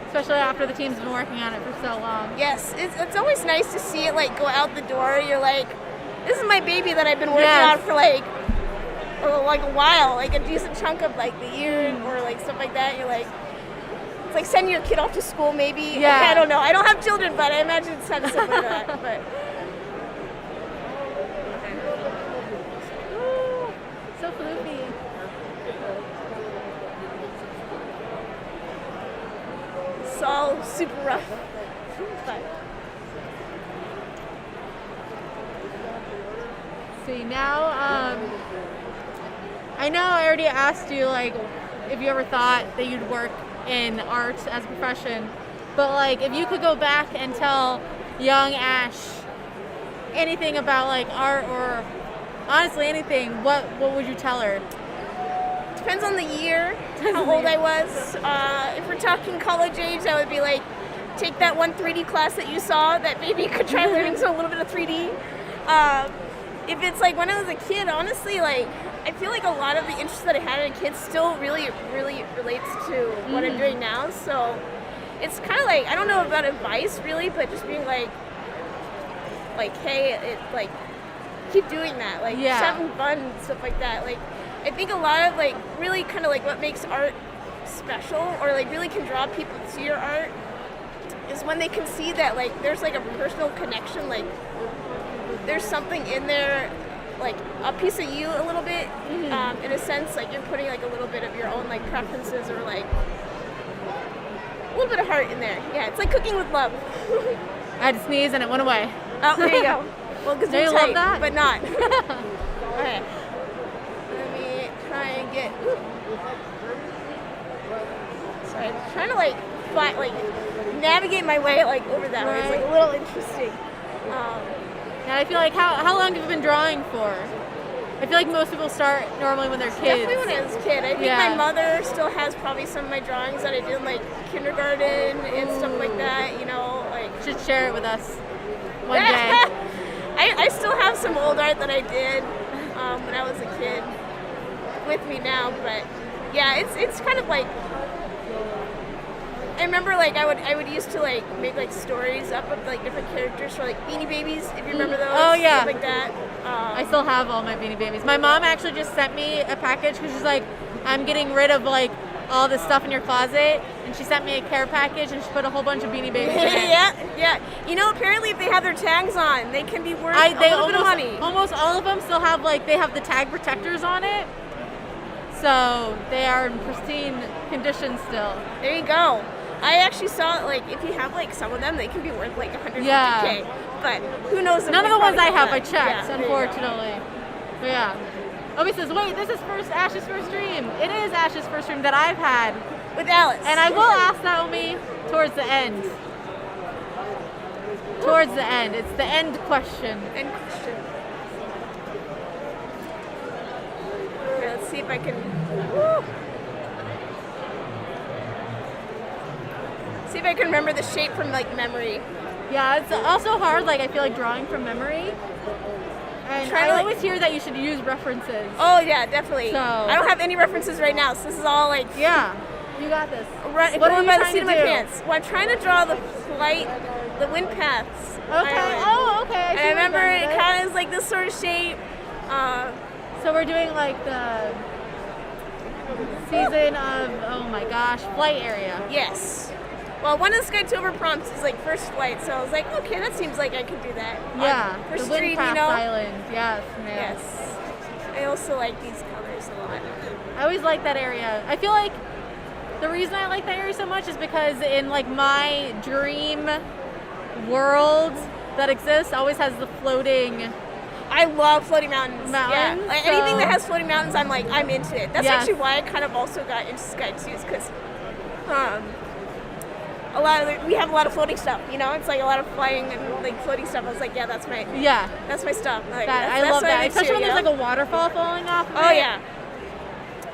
Especially after the team's been working on it for so long. Yes, it's always nice to see it like go out the door. You're like, this is my baby that I've been working on for like a while, like a decent chunk of like the year or like stuff like that. You're like, it's like sending your kid off to school maybe. Yeah. I don't know. I don't have children, but I imagine it's kind of similar to that. But so floofy. It's all super rough. But see now, I know I already asked you like if you ever thought that you'd work in art as a profession, but like if you could go back and tell young Ash anything about like art or honestly anything, what would you tell her? Depends on the year, how old I was. If we're talking college age, I would be like, take that one 3D class that you saw that maybe you could try learning a little bit of 3D. If it's like when I was a kid, honestly, like I feel like a lot of the interests that I had as a kid still really relates to what I'm doing now. So it's kind of like, I don't know about advice really, but just being like hey, like keep doing that, like just having fun and stuff like that. Like I think a lot of like really kind of like what makes art special or like really can draw people to your art is when they can see that like there's like a personal connection, like there's something in there, like a piece of you a little bit, in a sense, like you're putting like a little bit of your own like preferences or like a little bit of heart in there. Yeah, it's like cooking with love. I had to sneeze and it went away. Oh, there you go. Well, because you love that? but not. Okay. Let me try and get. Sorry, I'm trying to like navigate my way like over that way. It's like a little interesting. And I feel like how long have you been drawing for? I feel like most people start normally when they're kids. Definitely when I was a kid. I think my mother still has probably some of my drawings that I did in like kindergarten and stuff like that. You know, like should share it with us one day. I still have some old art that I did when I was a kid with me now, but yeah, it's kind of like. I remember like I would used to like make like stories up of like different characters for like Beanie Babies, if you remember those. Oh yeah, stuff like that. I still have all my Beanie Babies. My mom actually just sent me a package because she's like, I'm getting rid of like all this stuff in your closet, and she sent me a care package and she put a whole bunch of Beanie Babies in it. Yeah. You know, apparently if they have their tags on, they can be worth a little bit of money. Almost all of them still have like they have the tag protectors on it, so they are in pristine condition still. There you go. I actually saw like if you have like some of them, they can be worth like $150K. But who knows? None of the ones I have I checked, unfortunately. But yeah. Obi says, wait, this is Ash's first stream. It is Ash's first stream that I've had with Alice. And I will ask that, Omi, towards the end. Towards the end. It's the end question. End question. Okay, let's see if I can. See if I can remember the shape from like memory. Yeah, it's also hard. Like I feel like drawing from memory. And I always hear that you should use references. Oh yeah, definitely. So I don't have any references right now, so this is all like. Yeah, you got this. Right, what are you by the seat of my pants? Well, I'm trying to draw the wind paths. Okay. Oh, okay. And I remember it kind of is like this sort of shape. So we're doing like the season of flight area. Yes. Well, one of the Skytober prompts is like first flight, so I was like, okay, that seems like I could do that. Yeah, For the street, Wind Path you know. Island. Yes, man. Yes. I also like these colors a lot. I always like that area. I feel like the reason I like that area so much is because in like my dream world that exists always has the floating. I love floating mountains. Mountains, Yeah, like so- anything that has floating mountains, I'm into it. That's Yes. actually why I kind of also got into sky too, because we have a lot of floating stuff. You know, it's like a lot of flying and like floating stuff. I was like, yeah, that's my stuff. Like, I love that, especially when there's like a waterfall falling off. Of Oh it. yeah.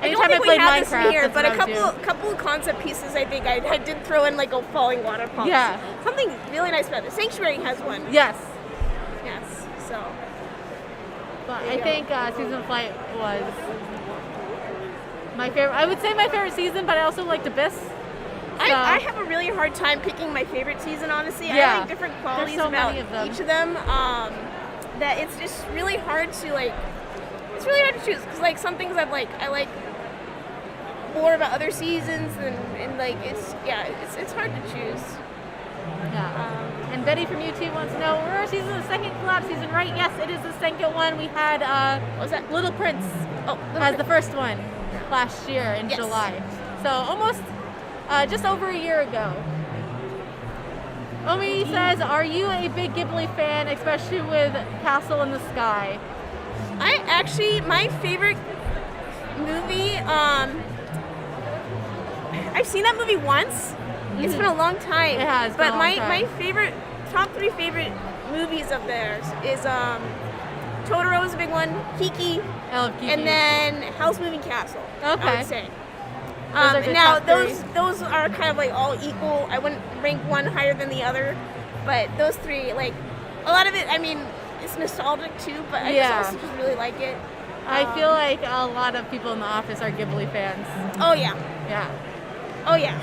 I don't Anytime think I we played have this in Minecraft, here, that's but what a I would do. couple of concept pieces. I think I did throw in like a falling waterfall. Yeah. Something really nice about it. Sanctuary has one. Yes. Yes. So. But There I you go. think Season of Flight was my favorite. I would say my favorite season, but I also liked Abyss. I have a really hard time picking my favorite season, honestly. Yeah. I like different qualities so about many of them. each of them. That it's just really hard to it's really hard to choose because like some things I like more about other seasons and like it's hard to choose. Yeah. And Betty from YouTube wants to know, we're season the second collab season, right? Yes, it is the second one. We had What was that? Little Prince Oh, as the first one last year in Yes. July. So almost just over a year ago. Omi says, are you a big Ghibli fan, especially with Castle in the Sky? My favorite movie, I've seen that movie once. It's been a long time. It has been But a long my time. top 3 favorite movies of theirs is Totoro is a big one, Kiki, I love Kiki. and then House Moving Castle. I Okay. would say. Those are good Now top three. those are kind of like all equal. I wouldn't rank one higher than the other, but those 3, like a lot of it, I mean, it's nostalgic too, but I Yeah. just also just really like it. I feel like a lot of people in the office are Ghibli fans. Oh yeah. Yeah. Oh yeah.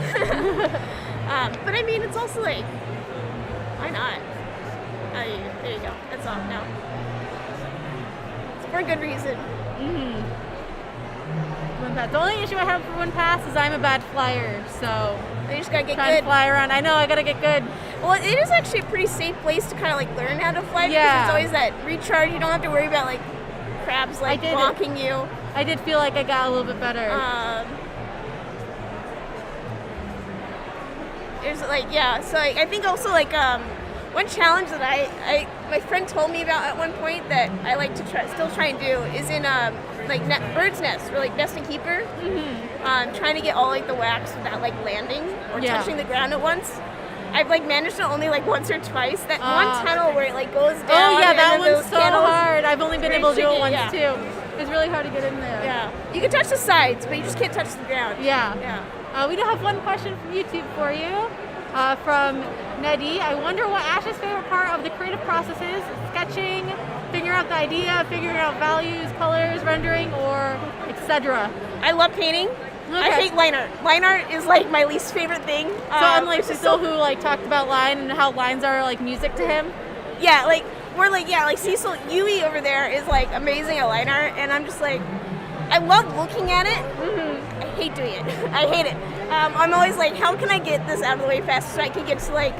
But I mean, it's also like, why not? There you go. That's off now. It's for a good reason. One Pass. The only issue I have for One Pass is I'm a bad flyer, so You just gotta get trying to good. fly around. I know I gotta get good. Well, it is actually a pretty safe place to kind of like learn how to fly Yeah. because it's always that recharge. You don't have to worry about like crabs like did it. blocking you. I did feel like I got a little bit better. There's like so like, I think also like one challenge that I my friend told me about at one point that I like to still try and do is in like bird's nest or like nest and keeper. Trying to get all like the wax without like landing or Yeah. touching the ground at once. I've like managed it only like once or twice. That one tunnel where it like goes down. Oh yeah, and that then one's those so candles. hard. I've only been very able to do it tricky, once yeah. too. It's really hard to get in there. Yeah, you can touch the sides, but you just can't touch the ground. Yeah. Yeah. We do have one question from YouTube for you. From Nedi. I wonder what Ash's favorite part of the creative process is: sketching, figuring out the idea, figuring out values, colors, rendering, or etc. I love painting. I Okay. hate line art. Line art is like my least favorite thing. So unlike it's just Cecil, who like talked about line and how lines are like music to him. Yeah, like we're like like Cecil Yui over there is like amazing at line art, and I'm just like, I love looking at it. I hate doing it. I hate it. I'm always like, how can I get this out of the way fast so I can get to like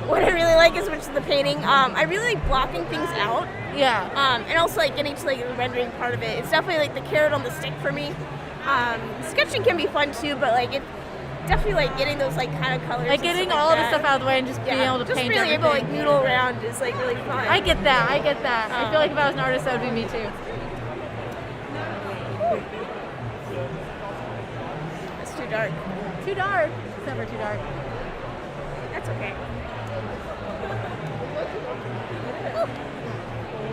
what I really like is which is the painting. I really like blocking things out. Yeah. And also like getting to like the rendering part of it. It's definitely like the carrot on the stick for me. Sketching can be fun too, but like it definitely like getting those like kind of colors. Like and getting stuff all like the that. stuff out of the way and just being able to just paint really everything. able to like noodle around is like really fun. I get that. I get that. I feel like if I was an artist, that would be me too. It's too dark. Too dark. It's never too dark. That's okay.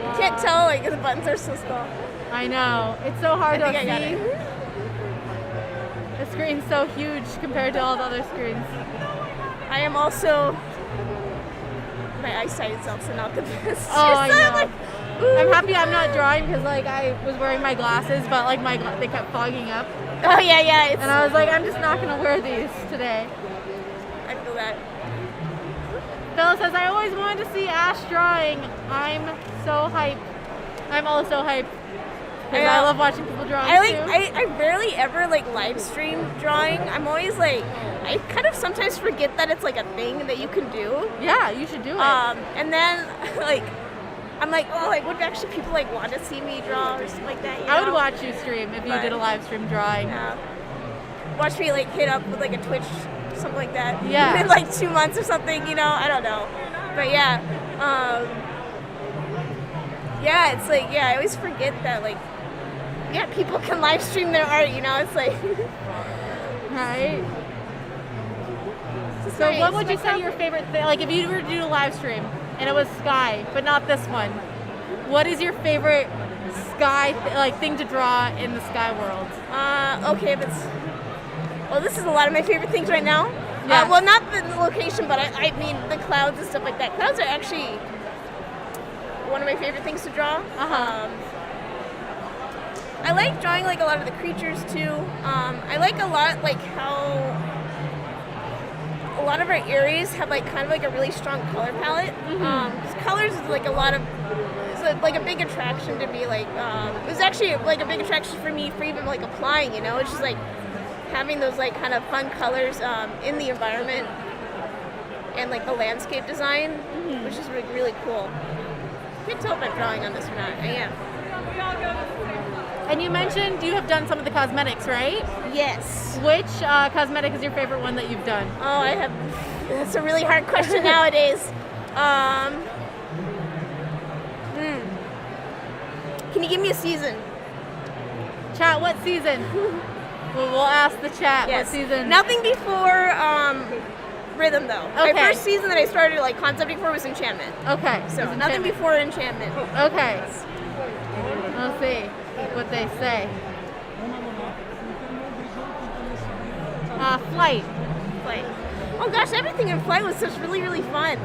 You can't tell like the buttons are so small. I know. It's so hard I to think I got see. it. The screen's so huge compared to all the other screens. I am also my eyesight is also not the best. Oh, I So, know. like, I'm happy I'm not drawing because like I was wearing my glasses, but like they kept fogging up, oh yeah. It's, and I was like, I'm just not gonna wear these today. I feel that. Bella says, I always wanted to see Ash drawing. I'm so hyped. I'm also hyped. Because I love watching people drawing too. I rarely ever like live stream drawing. I'm always like, I kind of sometimes forget that it's like a thing that you can do. Yeah, you should do it. And then like I'm like, oh, like would actually people like want to see me draw or something like that? You I would know? watch you stream if you But- did a live stream drawing. Yeah. Watch me like hit up with like a Twitch, something like that. Yeah. In like 2 months or something, you know. I don't know, but yeah, yeah. It's like I always forget that like people can live stream their art. You know, it's like Right? So nice. what would you say your favorite thing, like if you were to do a live stream and it was sky, but not this one, what is your favorite sky, thing to draw in the sky world? Okay, but well, this is a lot of my favorite things right now. Yeah. Well, not the location, but I mean the clouds and stuff like that. Clouds are actually one of my favorite things to draw. Uh-huh. I like drawing like a lot of the creatures too. I like a lot like how a lot of our areas have like kind of like a really strong color palette. 'Cause colors is like a lot of like a big attraction to me. Like it was actually like a big attraction for me for even like applying. You know, it's just like having those like kind of fun colors in the environment and like the landscape design, which is really, really cool. I can't tell if I'm drawing on this or not. I am. And you mentioned you have done some of the cosmetics, right? Yes. Which cosmetic is your favorite one that you've done? Oh, I have. That's a really hard question nowadays. Can you give me a season? Chat, what season? We'll ask the chat Yes. what season. Nothing before Rhythm though. Okay. My first season that I started like concepting for was Enchantment. Okay. So it's nothing enchantment. before Enchantment. Okay. We'll see what they say. Flight. Flight. Oh gosh, everything in Flight was just really, really fun.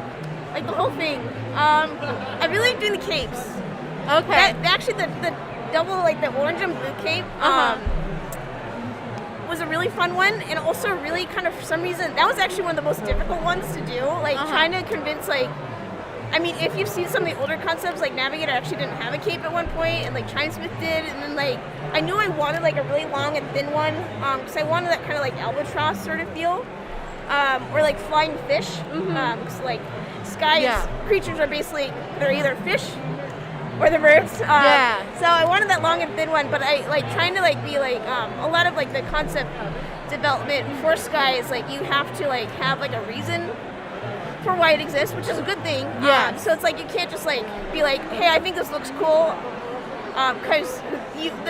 Like the whole thing. I really like doing the capes. Okay. Actually, the double, like the orange and blue cape, was a really fun one, and also really kind of, for some reason, that was actually one of the most difficult ones to do. Like trying to convince, like, I mean, if you've seen some of the older concepts, like Navigator actually didn't have a cape at one point, and like Chinesmith did, and then like I knew I wanted like a really long and thin one, because I wanted that kind of like albatross sort of feel, or like flying fish, because like skies creatures are basically they're either fish or the birds. So I wanted that long and thin one, but I like trying to like be like a lot of like the concept development for Sky is like you have to like have like a reason for why it exists, which is a good thing. So it's like you can't just like be like, hey, I think this looks cool, because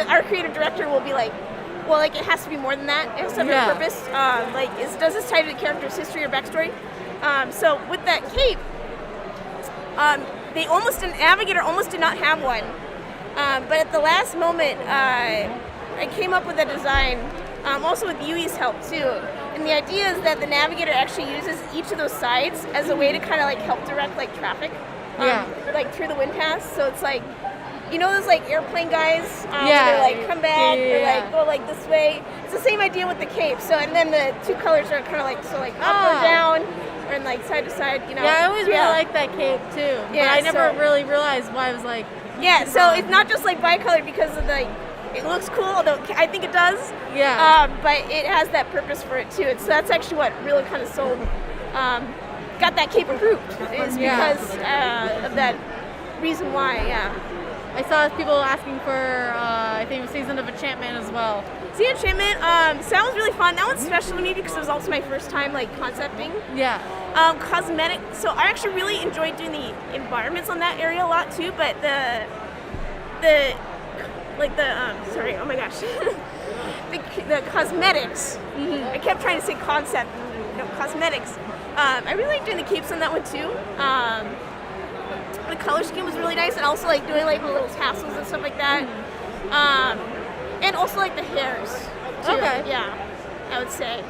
our creative director will be like, well, like it has to be more than that. It has to have a purpose. Does this tie to the character's history or backstory? So with that cape, Navigator almost did not have one, but at the last moment, I came up with a design, also with Yui's help too. And the idea is that the Navigator actually uses each of those sides as a way to kind of like help direct like traffic, like through the wind paths. So it's like, you know, those like airplane guys, they're like come back, or like go like this way. It's the same idea with the cape. So and then the two colors are kind of like up or down. And like side to side, you know. Yeah, I always really like that cape too. But I never really realized why I was like. Yeah, so it's not just like bicolor because of the, it looks cool, although I think it does. Yeah. But it has that purpose for it too. So that's actually what really kind of sold, got that cape approved, is because of that reason why. I saw people asking for, I think, a season of Enchantment as well. See, Enchantment, so that was really fun. That one's special to me because it was also my first time like concepting. Yeah. Cosmetic. So I actually really enjoyed doing the environments on that area a lot too. But sorry, oh my gosh, the cosmetics. I kept trying to say concept, cosmetics. I really liked doing the capes on that one too. The color scheme was really nice, and also like doing like the little tassels and stuff like that. And also like the hairs too. Okay. Yeah, I would say.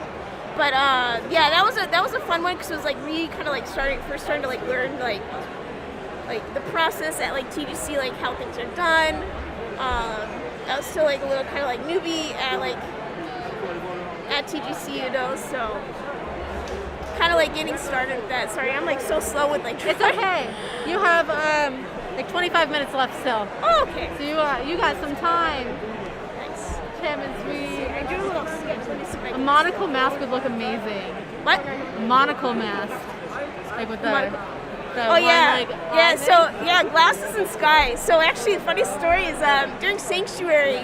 But that was a fun one because it was like me kind of like first starting to like learn like the process at like TGC, like how things are done. I was still like a little kind of like newbie at TGC, you know, so kind of like getting started with that. Sorry, I'm like so slow with like. It's okay. You have like 25 minutes left still. Oh, okay. So you got some time. Nice. Chairman Sweet. I drew a little sketch. Let me see if I A can. monocle mask would look amazing. What? Monocle mask. Like with the. Monocle. The Oh one, yeah, like, yeah. on So there? yeah, glasses and sky. So actually, the funny story is during Sanctuary,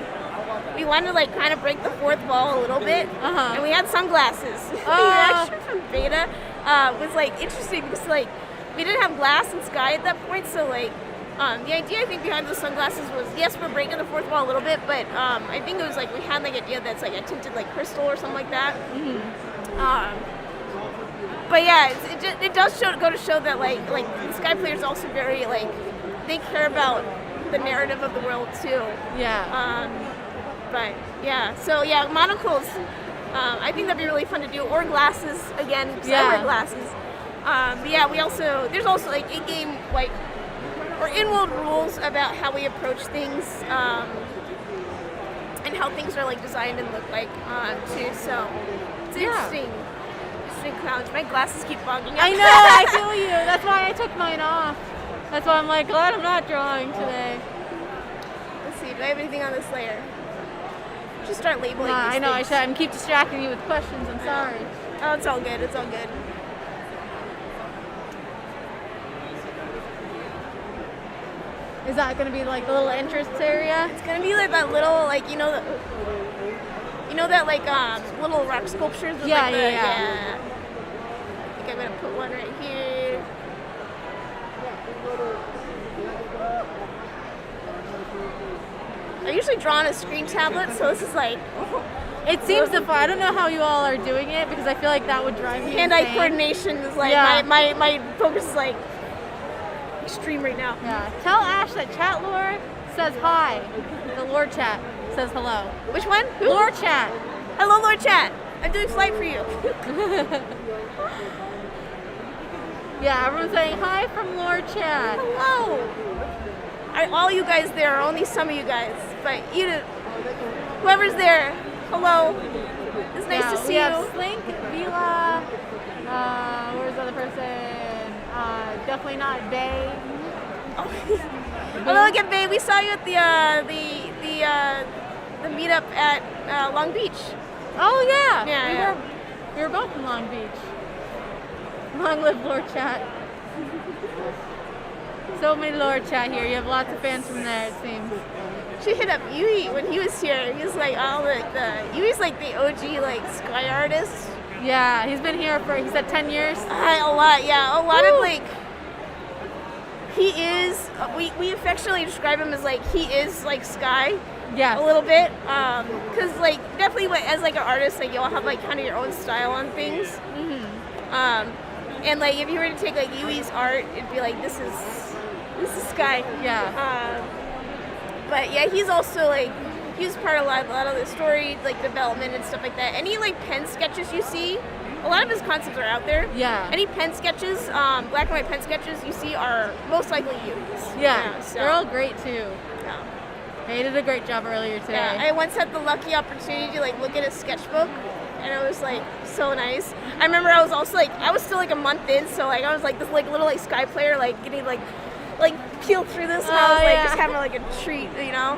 we wanted to like kind of break the fourth wall a little bit, Uh-huh. and we had sunglasses. Oh. Actually from Beta was like interesting because like we didn't have glass and sky at that point, so like. The idea I think behind those sunglasses was yes, we're breaking the fourth wall a little bit, but I think it was like we had like idea that's like a tinted like crystal or something like that. But yeah, it does go to show that like the Sky Player is also very like they care about the narrative of the world too. Yeah. But yeah, so yeah, monocles. I think that'd be really fun to do, or glasses again. 'Cause I wear glasses. But yeah, there's also like in-game like. Or in-world rules about how we approach things and how things are like designed and look like too. So it's interesting. Interesting challenge. My glasses keep fogging up. I know, I feel you. That's why I took mine off. That's why I'm like glad I'm not drawing today. Let's see. Do I have anything on this layer? Just start labeling. I these know things. I should. I keep distracting you with questions. I'm sorry. Oh, it's all good. It's all good. Is that going to be like the little entrance area? It's gonna be like that little like you know that like little rock sculptures. With, Yeah, like, yeah. I think I'm gonna put one right here. I usually draw on a screen tablet, so this is like It seems to. I don't know how you all are doing it because I feel like that would drive me hand-eye insane. coordination is like Yeah. my focus is like extreme right now. Yeah. Tell Ash that chat lore says hi. The lore chat says hello. Which one? Who? Lore chat. Hello, Lord Chat. I'm doing flight for you. Yeah, everyone's saying hi from lore chat. Hello. All you guys there, only some of you guys, but whoever's there, hello. It's nice to see we you. have Slink, Vila, where's the other person? Definitely not Bay. Hello again, babe. We saw you at the meetup at Long Beach. Oh yeah. Yeah, We were both in Long Beach. Long live Lord Chat. So many Lord Chat here. You have lots of fans from there, it seems. She hit up Yui when he was here. He was like, Yui's like the OG like sky artist. Yeah, he's been here for, he said 10 years. A lot, yeah. A lot Woo. of like, he is, we affectionately describe him as like, he is like Sky. Yes. A little bit. Because like, definitely as like an artist, like you'll have like kind of your own style on things. And like, if you were to take like Yui's art, it'd be like, this is Sky. Yeah. But yeah, he's also like, he was part of a lot of the story, like development and stuff like that. Any like pen sketches you see, a lot of his concepts are out there. Yeah. Any pen sketches, black and white pen sketches you see are most likely Yui's. Yeah. So, They're all great too. yeah. They did a great job earlier today. Yeah, I once had the lucky opportunity to like look at his sketchbook, and it was like so nice. I remember I was also like, I was still like a month in, so like I was like this like little like Sky player like getting like peeled through this, and I was like just having like a treat, you know.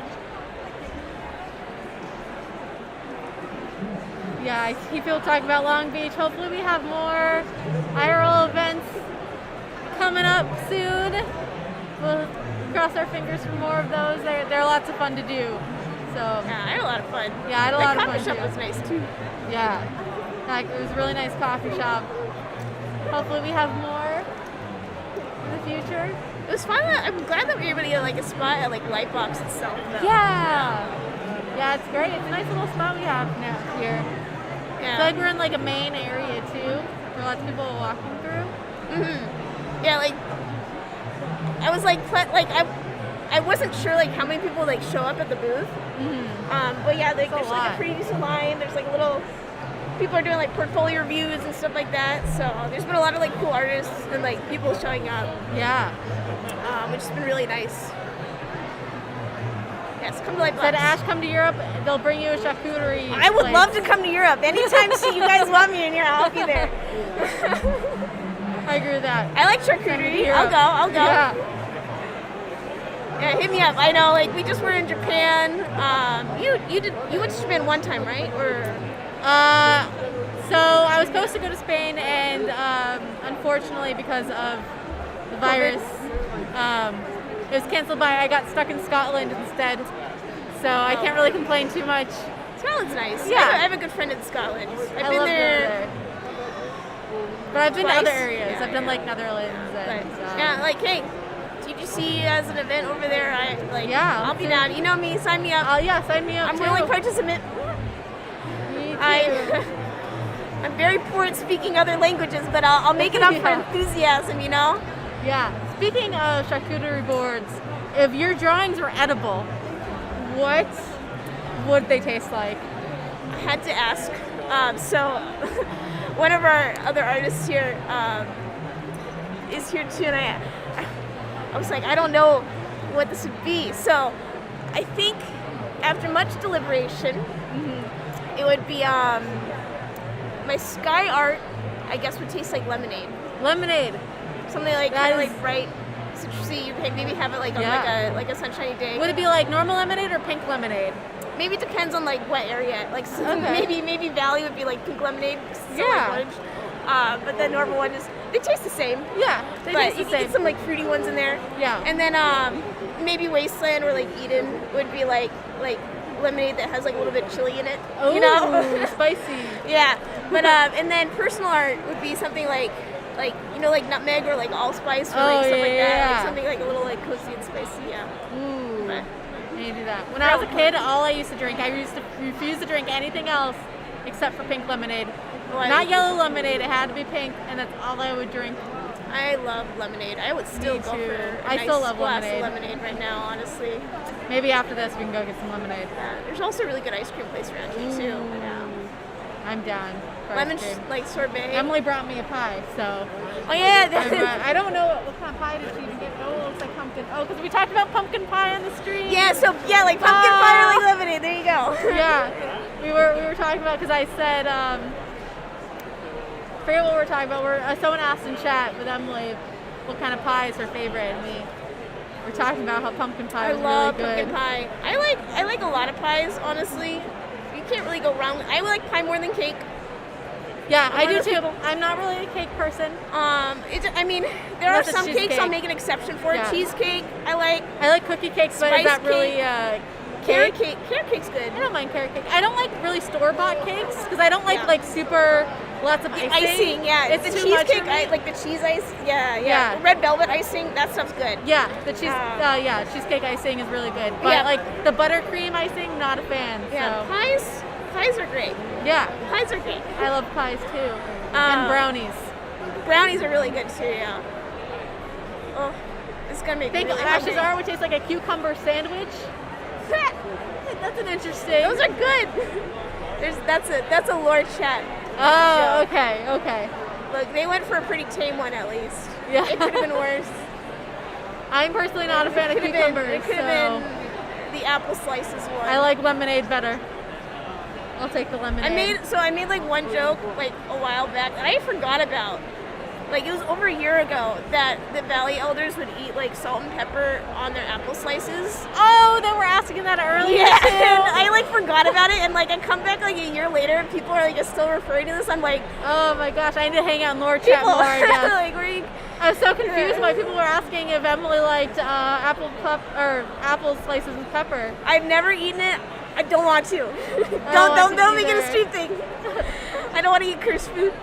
Yeah, I see people talking about Long Beach. Hopefully we have more IRL events coming up soon. We'll cross our fingers for more of those. They're lots of fun to do. So Yeah, I had a lot of fun. yeah, I had a lot of fun coffee shop too. was nice too. Yeah, like, it was a really nice coffee shop. Hopefully we have more in the future. It was fun. I'm glad that we were able to get like a spot at like Lightbox itself. Though. Yeah, it's great. It's a nice little spot we have now here. I feel like we're in like a main area too, where lots of people are walking through. Yeah, like I was like I wasn't sure like how many people like show up at the booth. But yeah, like, there's like a pretty decent line. There's like a little people are doing like portfolio reviews and stuff like that. So there's been a lot of like cool artists and like people showing up. Yeah. Which has been really nice. Yes, come to Lightbox. Said Ash, come to Europe. They'll bring you a charcuterie. I would place. love to come to Europe anytime you guys want me in here. I'll be there. I agree with that. I like charcuterie. I'll go. Yeah. Yeah, hit me up. I know, like we just were in Japan. You went to Japan one time, right? Or So I was supposed to go to Spain, and unfortunately, because of the virus. It was canceled I got stuck in Scotland instead, so I can't really complain too much. Scotland's nice. Yeah. I have a good friend in Scotland. I've I been love there. But I've been twice. to other areas. Yeah, I've done like Netherlands and yeah, like, hey, TGC as an event over there. I'll be down. You know me, sign me up. Yeah, sign me up. I'm too. willing participant. Me too. I'm very poor at speaking other languages, but I'll make it up for Yeah. enthusiasm, you know? Yeah. Speaking of charcuterie boards, if your drawings were edible, what would they taste like? I had to ask. So one of our other artists here is here too, and I was like, I don't know what this would be. So I think after much deliberation, it would be my sky art, I guess, would taste like lemonade. Lemonade. Something like That kind of is- like bright, citrusy. You can maybe have it like on Yeah. like a sunshiny day. Would it be like normal lemonade or pink lemonade? Maybe it depends on like what area. Like Okay. maybe Valley would be like pink lemonade. So Yeah. like orange. But the normal one is they taste the same. Yeah, they But taste you the can same. get some like fruity ones in there. Yeah. And then maybe Wasteland or like Eden would be like lemonade that has like a little bit of chili in it. Oh, You know? spicy. Yeah. But and then personal art would be something like you know, like nutmeg or like allspice or like stuff like that. yeah. Like something like a little like cozy and spicy. Yeah. Ooh. But I need to do that. When I was a kid, all I used to drink, I used to refuse to drink anything else except for pink lemonade. Well, Not yellow lemonade, it had to be pink, and that's all I would drink. I love lemonade. I would still Me go too. for a I nice still love glass lemonade. of lemonade right now, honestly. Maybe after this, we can go get some lemonade. Yeah. There's also a really good ice cream place around here too. Ooh. Yeah. I'm down. For Lemon ice cream. like sorbet. Emily brought me a pie, so Oh yeah. I don't know what kind of pie did she even get. Oh, it looks like pumpkin. Oh, because we talked about pumpkin pie on the street. Yeah. So yeah, like pumpkin pie or like lemonade. There you go. Yeah, we were talking about, because I said forget what we were talking about. Someone asked in chat with Emily what kind of pie is her favorite, and we were talking about how pumpkin pie I was love really good. pumpkin pie. I like a lot of pies, honestly. You can't really go wrong. I like pie more than cake. Yeah, I do lot of too. people- I'm not really a cake person. I mean, there are Unless it's some cakes I'll cheesecake. make an exception for. Yeah. Cheesecake, I like. I like cookie cakes, but is Spice that really cake. cake? Carrot cake's good. I don't mind carrot cake. I don't like really store-bought cakes because I don't like Yeah. like super lots of icing. Icing, yeah. It's the too much cheesecake, for me. like the cheese ice, yeah. Yeah. Red velvet icing, that stuff's good. Yeah, the cheese. Ah. Cheesecake icing is really good. But Yeah. like the buttercream icing, not a fan. Yeah, So pies are great. yeah, Pies are great. I love pies too, and brownies. Brownies are really good too, yeah. Oh, it's gonna make me Think really Ashes hungry. are, would taste like a cucumber sandwich. That's an interesting. Those are good. That's a Lord chat. Oh, joke. okay. Look, they went for a pretty tame one at least. Yeah. It could have been worse. I'm personally not a fan of cucumbers. It could so have been the apple slices one. I like lemonade better. I'll take the lemonade. I made like one joke like a while back that I forgot about. Like it was over a year ago that the Valley Elders would eat like salt and pepper on their apple slices. Oh, they were asking that earlier Yeah, too. and I like forgot about it, and like I come back like a year later, and people are like still referring to this. I'm like, Oh my gosh, I need to hang out in Lord chat people, more. I guess. like where you? I was so confused why people were asking if Emily liked apple slices with pepper. I've never eaten it. I don't want to. want to Don't make it a either. street thing. I don't want to eat cursed food.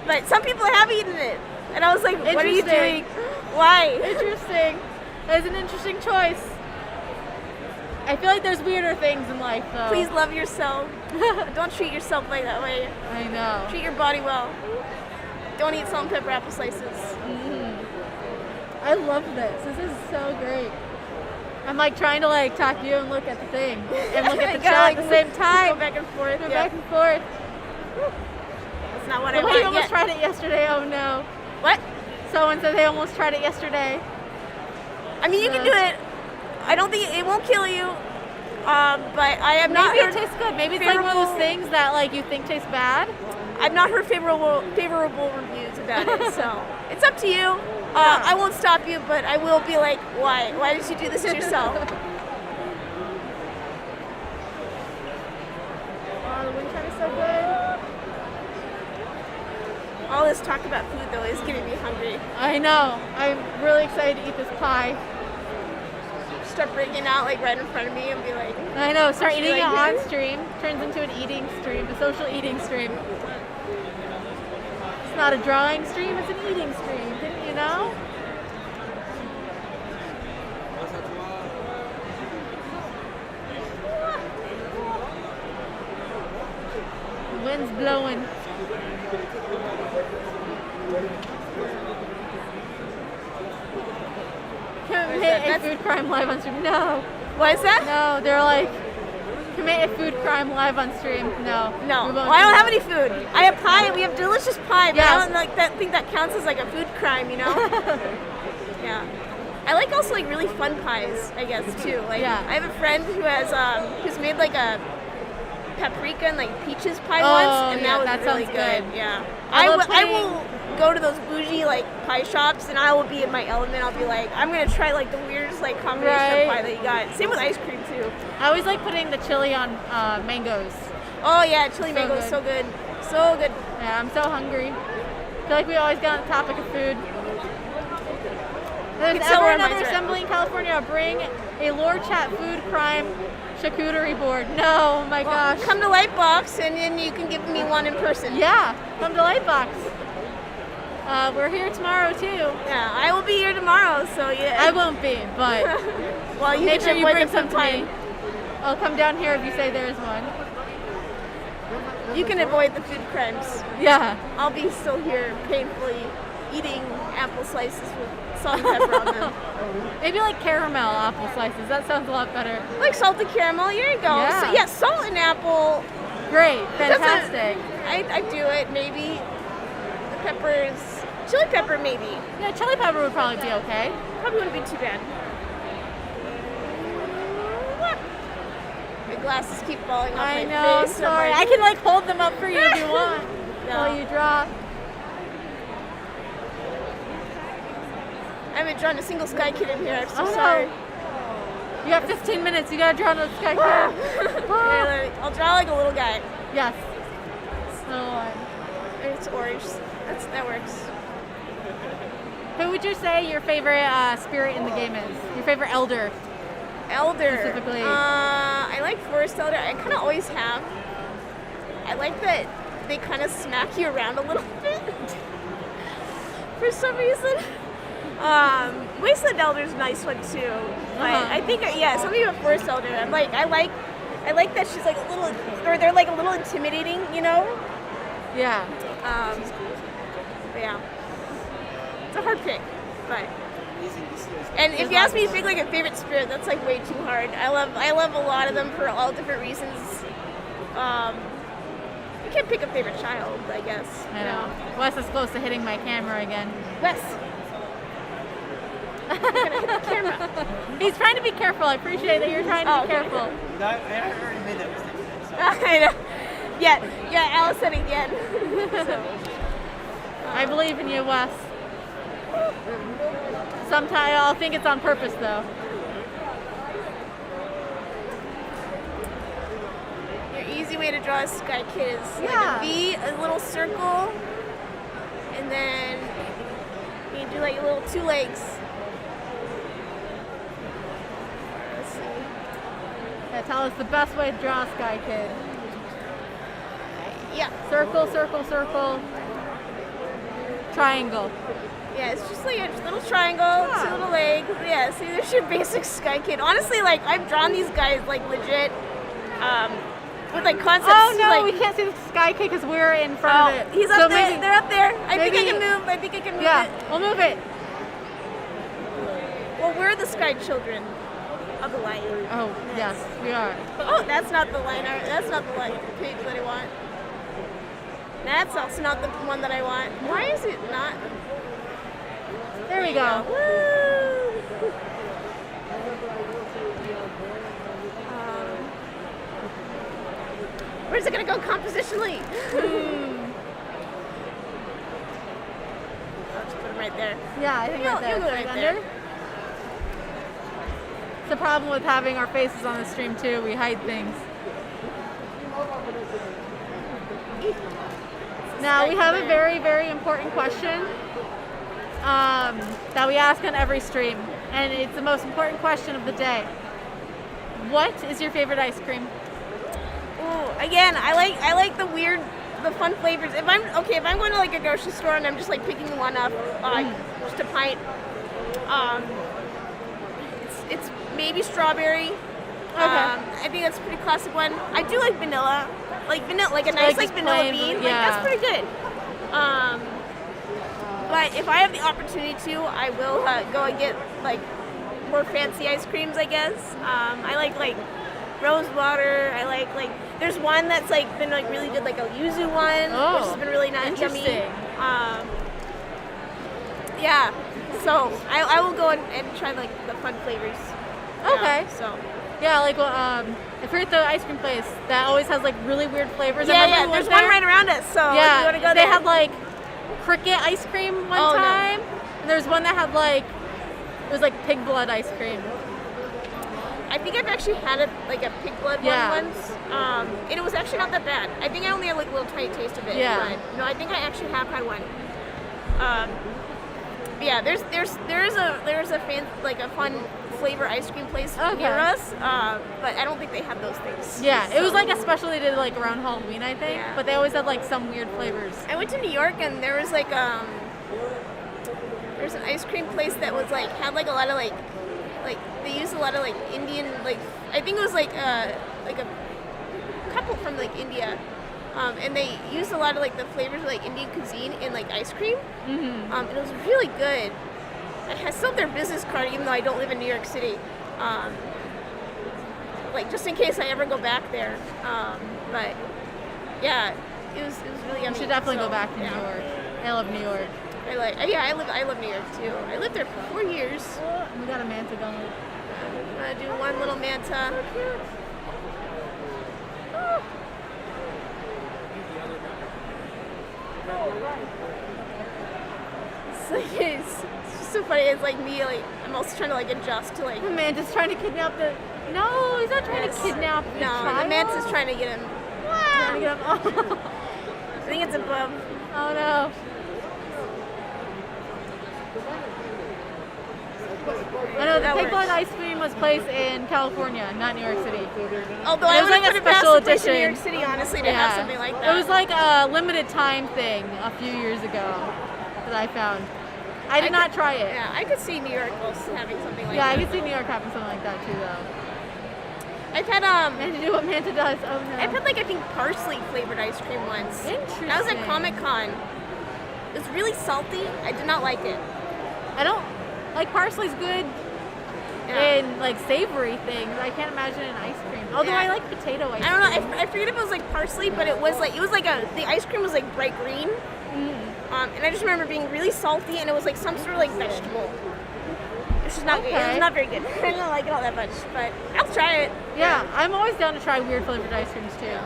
But some people have eaten it, and I was like, what are you Interesting. doing? Why? Interesting. That's an interesting choice. I feel like there's weirder things in life, though. Please love yourself. Don't treat yourself like that way. I know. Treat your body well. Don't eat salt and pepper apple slices. I love this. This is so great. I'm like trying to like talk to you and look at the thing and look at the Gotta, chat like, at the same time. Go back and forth. Go Yeah. back and forth. That's not what I Somebody want almost yet. tried it yesterday. Oh no. What? Someone said they almost tried it yesterday. I mean, you can do it. I don't think it won't kill you. But I have not Maybe heard it tastes good. Maybe it's like one of those things that like you think tastes bad. I've not heard favorable reviews about it, so it's up to you. I won't stop you, but I will be like, why? Why did you do this to yourself? Oh, the wind chime is so good. All this talk about food though is getting me hungry. I know. I'm really excited to eat this pie. Start breaking out like right in front of me and be like, I know. Start eating it like on this? stream. Turns into an eating stream, a social eating stream. It's not a drawing stream. It's an eating stream. Didn't you know? The wind's blowing. Commit a food crime live on stream. No. what is that? No, they're like, commit a food crime live on stream. No. No, we well, won't I don't do have that. any food. I have pie. We have delicious pie, but Yeah. I don't think that counts as like a food crime, you know? Yeah. I like also like really fun pies, I guess too. Like Yeah. I have a friend who has who's made like a paprika and like peaches pie Oh, once, and yeah, that was that really sounds good. good. Yeah. I I love will- I putting- will go to those bougie like pie shops, and I will be in my element. I'll be like, I'm gonna try like the weirdest like combination Right. of pie that you got. Same with ice cream too. I always like putting the chili on mangoes. Oh yeah, chili So mango is good. so good, so good. Yeah, I'm so hungry. I feel like we always got on the topic of food. If there's It's so ever where another mine's at. assembly in California, I'll bring a Lore Chat food crime charcuterie board. No, my Well, gosh. come to Lightbox, and then you can give me one in person. Yeah, come to Lightbox. We're here tomorrow too. Yeah, I will be here tomorrow, so yeah. I won't be, but well, you make can sure you avoid bring them some to me. sometime. I'll come down here if you say there's one. You can avoid the food crimes. Yeah. I'll be still here painfully eating apple slices with salt and pepper on them. Maybe like caramel apple slices. That sounds a lot better. Like salted caramel, here you go. Yeah. So, yeah, salt and apple. Great. doesn't- Fantastic. I do it, maybe. The peppers, chili pepper maybe. Yeah, chili pepper would probably be okay. Probably wouldn't be too bad. My glasses keep falling off I my know, I'm face. sorry. I can like hold them up for you if you want. No. While you draw. I haven't drawn a single sky kid in here. I'm so Oh, no. sorry. You got 15 minutes. You gotta draw another sky kid. Here, I'll draw like a little guy. Yes. Little one. It's orange. That works. Who would you say your favorite spirit in the game is? Your favorite elder? Elder. Specifically. I like Forest Elder. I kind of always have. I like that they kind of smack you around a little bit for some reason. Wasteland Elder's a nice one too. But I think something about Forest Elder. I like that she's like a little, or they're like a little intimidating, you know. Yeah. But yeah, it's a hard pick, but. And if you ask me to pick like a favorite spirit, that's like way too hard. I love a lot of them for all different reasons. You can't pick a favorite child, I guess. I know. Wes is close to hitting my camera again. Wes. You're gonna hit the camera. He's trying to be careful. I appreciate that you're trying to be careful. No, I already made that mistake. So. I know. Yeah, Alice said it again. So, I believe in you, Wes. Sometimes I'll think it's on purpose, though. your easy way to draw a sky kid is like Yeah. a V, a little circle, and then you do like a little two legs. Let's see. Yeah, tell us the best way to draw a sky kid. Yeah. Circle, circle, circle. Triangle. Yeah, it's just like a little triangle, two little legs. Yeah, see, there's your basic sky kid. Honestly, like, I've drawn these guys, like, legit, with, like, concepts. Oh no, like, we can't see the sky kid because we're in front of it. He's up So there. maybe- They're up there. I think I maybe- can move. I think I can move Yeah, it. we'll move it. Well, we're the sky children of the light. Oh, yes, we are. Oh, that's not the line art. That's not the line page that I want. That's also not the one that I want. Why is it not? There we go. Woo! Where's it gonna go compositionally? I'll just put him right there. Yeah, I think You'll- right there. you'll go right Under. there. It's the problem with having our faces on the stream too. We hide things. Now we have a very, very important question that we ask on every stream, and it's the most important question of the day. What is your favorite ice cream? Ooh, again, I like the fun flavors. If I'm going to like a grocery store and I'm just like picking one up, just a pint, it's maybe strawberry. Okay. I think that's a pretty classic one. I do like vanilla, like a nice like vanilla plain, bean. yeah. Like that's pretty good. But if I have the opportunity to, I will go and get like more fancy ice creams, I guess. I like rose water. I like there's one that's like been like really good, like a yuzu one, which has been really nice, yummy. Yeah. So I will go and try like the fun flavors. Okay. So. Yeah, like I forget the ice cream place that always has like really weird flavors. Yeah. There's one right around us, so yeah, you want to go they there. had like cricket ice cream one time. No. And there's one that had like it was like pig blood ice cream. I think I've actually had a pig blood one once. And it was actually not that bad. I think I only had like a little tiny taste of it. Yeah. But no, I think I actually have had one. Yeah, there's a fun flavor ice cream place near us, but I don't think they have those things. Yeah, it was like a special they did like around Halloween, I think. Yeah. But they always had like some weird flavors. I went to New York and there was like there's an ice cream place that was like had like a lot of like they used a lot of like Indian I think it was like a couple from like India. And they used a lot of like the flavors of like Indian cuisine in like ice cream. Mm-hmm. And it was really good. I still have their business card even though I don't live in New York City. Like just in case I ever go back there. But yeah, it was really yummy. You should definitely go back to New York. I love New York. I love New York too. I lived there for 4 years. We got a manta going. I'm gonna do one little manta. It's just so funny. It's like me, like I'm also trying to like adjust to like. The manta's trying to kidnap the. No, he's not trying to kidnap the child. The manta's trying to get him. Trying to get him. Oh. I think it's above. Oh no. I know the pig blood ice cream was placed in California, not New York City. Although I was would like put a it past special the place in edition. New York City, honestly, to have something like that. It was like a limited time thing a few years ago that I found. I did not try it. Yeah, I could see New York also having something like that. Yeah, I could see New York having something like that too, though. I've had Manta do what Manta does. Oh no. I've had like I think parsley flavored ice cream once. Interesting. That was at Comic-Con. It was really salty. I did not like it. I don't like parsley's good in like savory things. I can't imagine an ice cream. Although I like potato ice cream. I don't know. I forget if it was like parsley, but it was like the ice cream was like bright green. And I just remember being really salty, and it was like some sort of like vegetable. It was not good. It was not very good. I didn't like it all that much, but I'll try it. Yeah, I'm always down to try weird flavored ice creams too.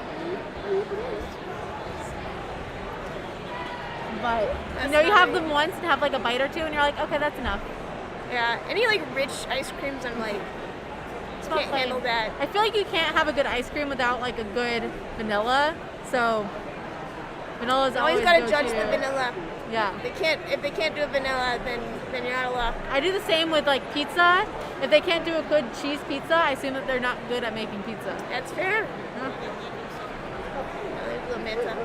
But you have them once and have like a bite or two, and you're like, okay, that's enough. Yeah, any like rich ice creams, I'm like, can't handle that. I feel like you can't have a good ice cream without like a good vanilla. So vanilla's always gotta judge the vanilla. Yeah. If they can't do a vanilla, then you're out of luck. I do the same with like pizza. If they can't do a good cheese pizza, I assume that they're not good at making pizza. That's fair. Huh? Oh, there's a little manta.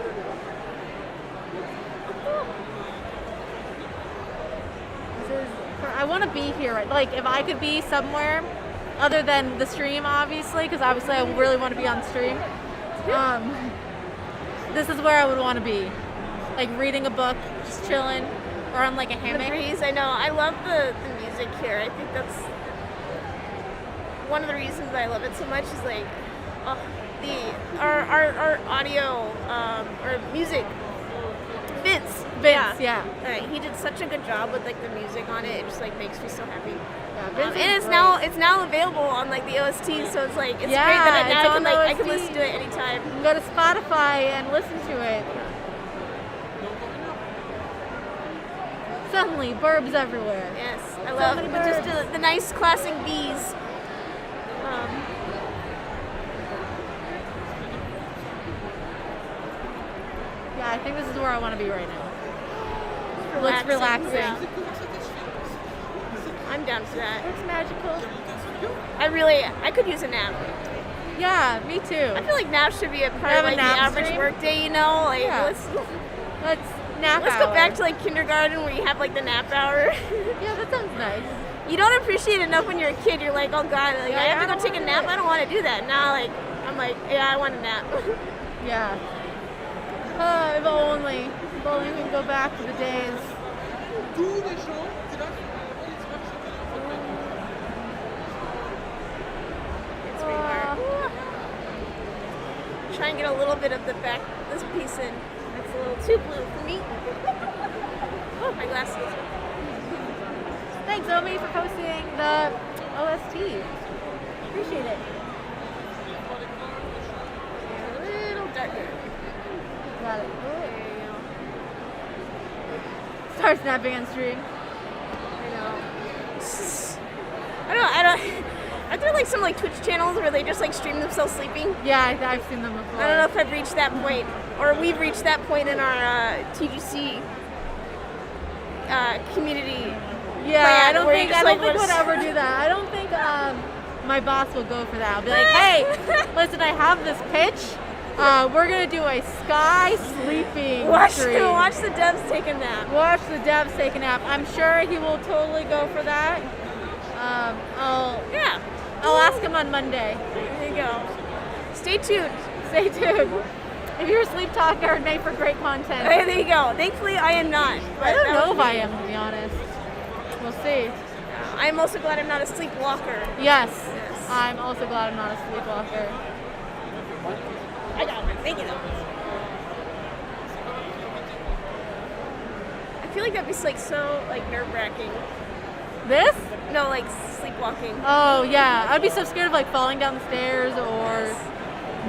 I want to be here. Like, if I could be somewhere other than the stream, obviously, because obviously I really want to be on stream. This is where I would want to be. Like, reading a book, just chilling, or on like a hammock. The breeze, I know. I love the music here. I think that's one of the reasons I love it so much is like our audio or music. Vince, yeah. Right, he did such a good job with like the music on it. It just like makes me so happy. Yeah, and it's now available on like the OST, so it's like it's great that I can listen to it anytime. You can go to Spotify and listen to it. Suddenly, burbs everywhere. Yes, I love it. Just the nice classic bees. Yeah, I think this is where I want to be right now. Looks relaxing. Yeah. I'm down for that. Looks magical. I could use a nap. Yeah, me too. I feel like naps should be a part Have of a like the nap average stream? work day, you know? Like Yeah. Let's nap let's hour. go back to like kindergarten where you have like the nap hour. Yeah, that sounds nice. You don't appreciate it enough when you're a kid. You're like, oh god, like, Yeah, I have I to go don't take a wanna do nap. it. I don't want to do that. Now, like, I'm like, yeah, I want a nap. Yeah. If only we can go back to the days. It's really hard. Try and get a little bit of the back, this piece in. It's a little too blue for me. Oh, my glasses. Thanks, Omi, for posting the OST. Appreciate it. A little darker. Got it. There you go. Start snapping on stream. I don't. Aren't there like some like Twitch channels where they just like stream themselves sleeping? Yeah, I've seen them before. I don't know if I've reached that point, or we've reached that point in our TGC community. Yeah, plan I don't where you think just, I don't like, think wanna we'll ever do that. I don't think my boss will go for that. I'll be like, hey, listen, I have this pitch. We're gonna do a sky sleeping stream. Watch the devs take a nap. Watch the devs take a nap. I'm sure he will totally go for that. I'll ask him on Monday. There you go. Stay tuned. Stay tuned. If you're a sleep talker, made for great content. Hey, there you go. Thankfully, I am not. I don't know if I am, to be honest. We'll see. I'm also glad I'm not a sleepwalker. Yes. Yes. I'm also glad I'm not a sleepwalker. I got it. Thank you, though. I feel like that'd be like so like nerve-wracking. This? No, like sleepwalking. Oh, yeah. I'd be so scared of like falling down the stairs or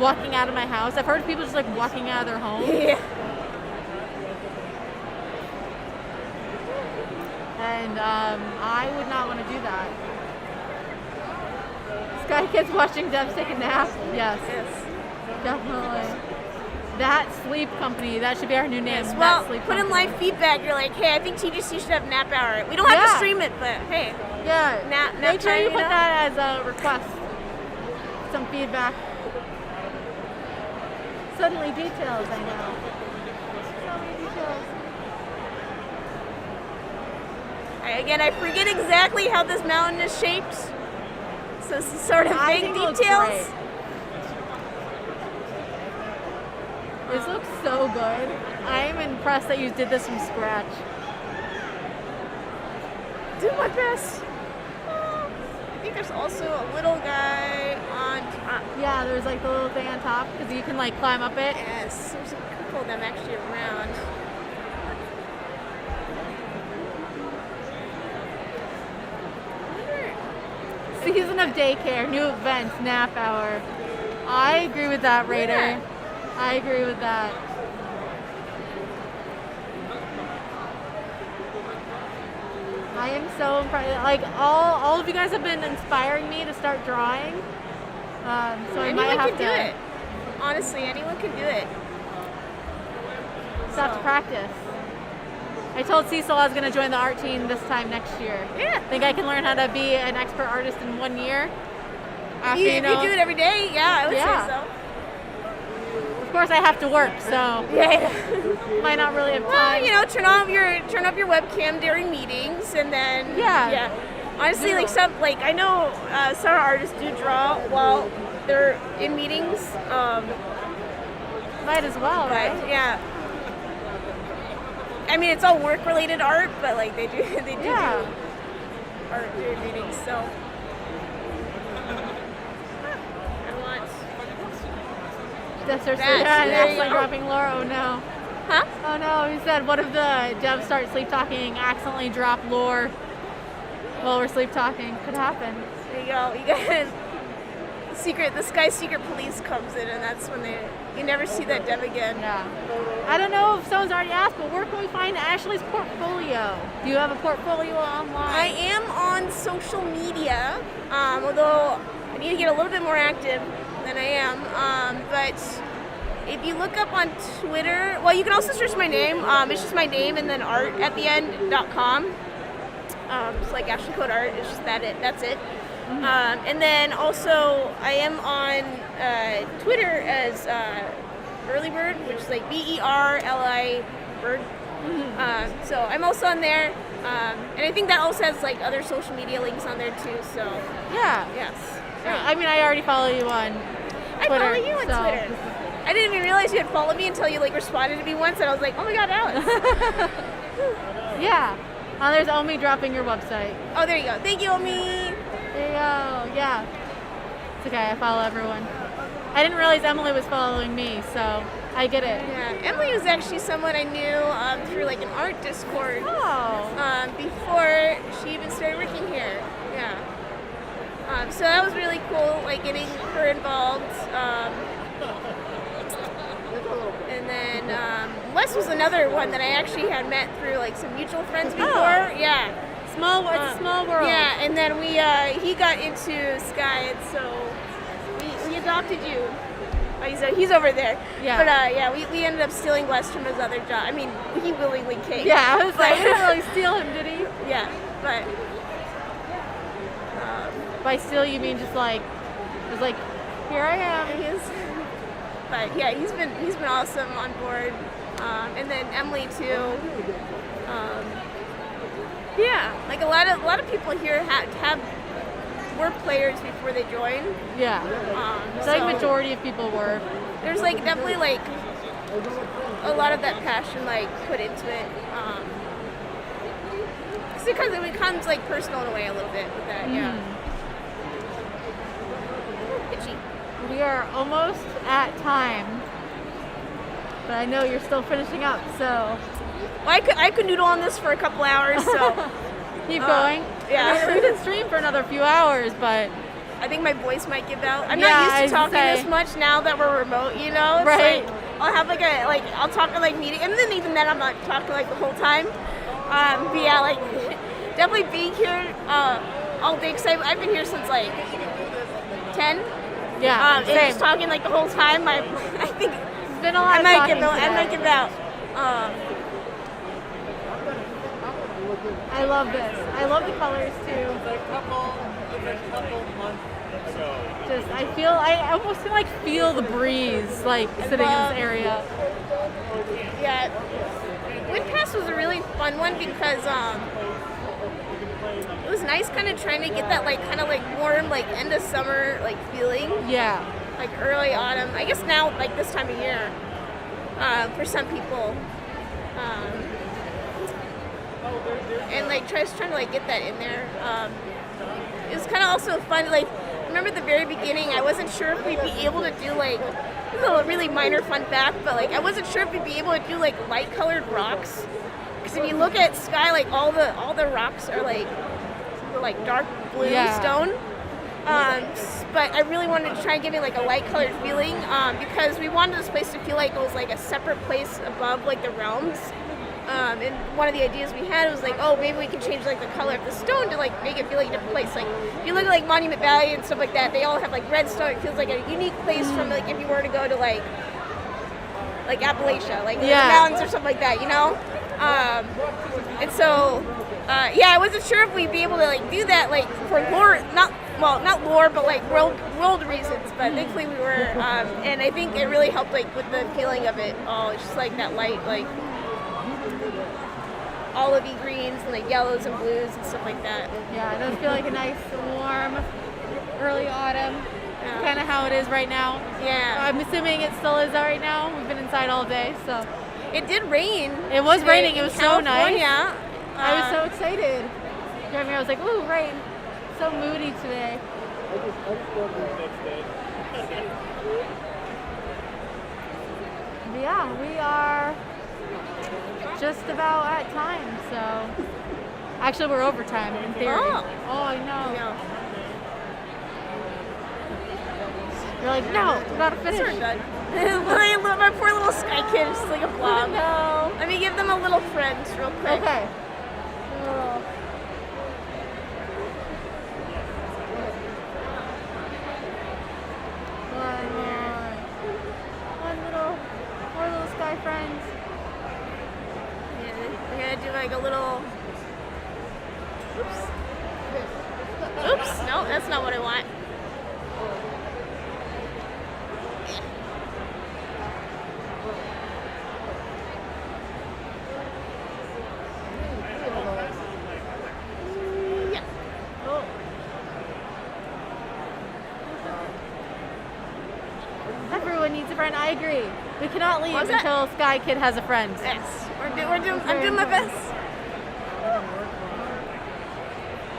walking out of my house. I've heard of people just like walking out of their home. Yeah. And I would not want to do that. Sky Kids watching devs take a nap? Yes, Yes. definitely. That Sleep Company, that should be our new name. Yes. That Well, Sleep put in Company. live feedback. You're like, hey, I think TGC should have nap hour. We don't have to Yeah. stream it, but hey. Yeah, Nap make sure time, you you put know? that as a request. Some feedback. Suddenly details, I know. So many details. Again, I forget exactly how this mountain is shaped. So it's sort of I big think it looks details. great. This looks so good. I am impressed that you did this from scratch. Do my best. I think there's also a little guy on top. Yeah, there's like the little thing on top because you can like climb up it. Yes, there's a couple of them actually around. Season of daycare, new events, nap hour. I agree with that, Raider. Yeah. I agree with that. I am so impressed. Like all of you guys have been inspiring me to start drawing. So I might Anyone have can to do it. Honestly, anyone can do it. stop to practice. I told Cecil I was going to join the art team this time next year. Yeah. Think I can learn how to be an expert artist in 1 year? After, If you do it every day, yeah, I would Yeah. say so. Of course, I have to work, so Yeah. might not really have Well, time. you know, turn up your webcam during meetings, and then Yeah. Honestly, Yeah. like I know some artists do draw while they're in meetings. Might as well, But right? yeah. I mean, it's all work-related art, but like they do Yeah. do art during meetings. So I want. That's our That's accidentally very- dropping Laura. Oh no. Huh? Oh no, he said, what if the devs start sleep talking, accidentally drop lore while we're sleep talking? Could happen. There you go. You guys. The Sky Secret Police comes in, and that's when you never see that dev again. Yeah. I don't know if someone's already asked, but where can we find Ashley's portfolio? Do you have a portfolio online? I am on social media, although I need to get a little bit more active than I am. But if you look up on Twitter, well, you can also search my name. It's just my name and then art at the end.com. It's like Ashley Code Art. It's just that's it. And then also I am on Twitter as Early Bird, which is like BERLI Bird. So I'm also on there. And I think that also has like other social media links on there too. So Yeah. yes. Yeah, I mean, I already follow you on Twitter. I follow you on Twitter. I didn't even realize you had followed me until you like responded to me once, and I was like, oh my god, Alex. Yeah. There's Omi dropping your website. Oh, there you go. Thank you, Omi. There you go. Yeah. It's okay. I follow everyone. I didn't realize Emily was following me, so I get it. Yeah, Emily was actually someone I knew through like an art Discord. Oh. Before she even started working here. Yeah. So that was really cool, like getting her involved. And then Wes was another one that I actually had met through like some mutual friends before. Oh. Yeah. It's a small world. Yeah, and then he got into Sky, and so we adopted you. He's over there. Yeah. But we ended up stealing Wes from his other job. I mean, he willingly came. Yeah, I was like, I didn't really steal him, did he? Yeah, but By steal, you mean just like, it was like, here I am. but yeah, he's been awesome on board, and then Emily too. Yeah, like a lot of people here were players before they joined. Yeah. So like majority of people were. There's like definitely like a lot of that passion like put into it. Because it becomes like personal in a way a little bit with that. Yeah. Itchy. We are almost at time, but I know you're still finishing up, so. Well, I could noodle on this for a couple hours, so. Keep going. Yeah. I mean, we can stream for another few hours, but. I think my voice might give out. I'm Yeah, not used I to talking say. this much now that we're remote, you know? It's Right. like, I'll have I'll talk to like meeting, and then even then I'm not talking like the whole time. But yeah, like definitely being here all day, because I've been here since like 10. Yeah, And same. just talking like the whole time, I think It's been a lot I of might talking give out. I today. might give out. I love this. I love the colors too. It's a couple months ago. Just, I almost can like feel the breeze like sitting in this area. Yeah, Windpass was a really fun one because it was nice kind of trying to get that like kind of like warm like end of summer like feeling, Yeah. like early autumn. I guess now like this time of year for some people, and like trying to like get that in there. It was kind of also fun. Like I remember at the very beginning, I wasn't sure if we'd be able to do like. This is a really minor fun fact, but like I wasn't sure if we'd be able to do like light colored rocks. Because if you look at Sky, like all the rocks are like dark blue stone. But I really wanted to try and give it like a light colored feeling because we wanted this place to feel like it was like a separate place above like the realms. And one of the ideas we had was like, oh, maybe we can change like the color of the stone to like make it feel like a different place. Like if you look at like Monument Valley and stuff like that, they all have like red stone. It feels like a unique place from like if you were to go to like Appalachia, like the mountains or something like that, you know. And so I wasn't sure if we'd be able to like do that like for lore, not lore, but like world reasons. But thankfully we were, and I think it really helped like with the feeling of it all. It's just like that light, like olivey greens and like yellows and blues and stuff like that. Yeah, it does feel like a nice, warm, early autumn. Yeah. Kind of how it is right now. Yeah. I'm assuming it still is right now. We've been inside all day, so. It did rain. It was today raining. It in was so nice. California. I was so excited. Driving, I was like, ooh, rain. So moody today. But yeah, we are just about at time, so. Actually, we're over time in theory. Oh. I know. No. You're like, no, we gotta finish. We're done. My poor little Sky kid is just like a blob. No. Let me give them a little friend real quick. Okay. One more. One little. and Yeah, we're gonna do like a little. Oops. Oops. No, that's not what I want. Yeah. oh. Everyone needs a friend. I agree. We cannot leave What was that? until Sky Kid has a friend. Yes. I'm doing my best.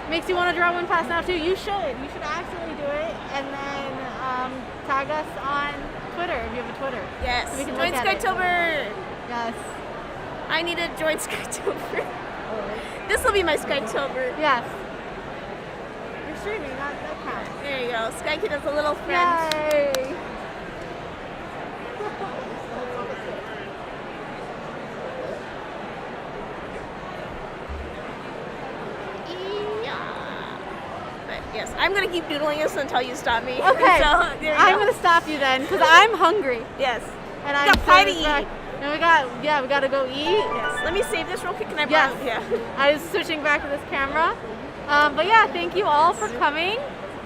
Makes you want to draw one pass now too. You should. You should actually do it, and then tag us on Twitter if you have a Twitter. Yes. So we can Join look at it. Skytober. Yes. I need to join Skytober. This will be my Skytober. Yes. You're streaming. That counts. There you go. Sky Kid has a little friend. Yay! Yeah. But yes, I'm gonna keep doodling this until you stop me. Okay. So there you I'm go. gonna stop you then because I'm hungry. Yes. And We I'm got pie to so eat. back. And we got to go eat. Yes. Let me save this real quick. Can I Yes. borrow? Yeah. I was switching back to this camera. But yeah, thank you all for coming.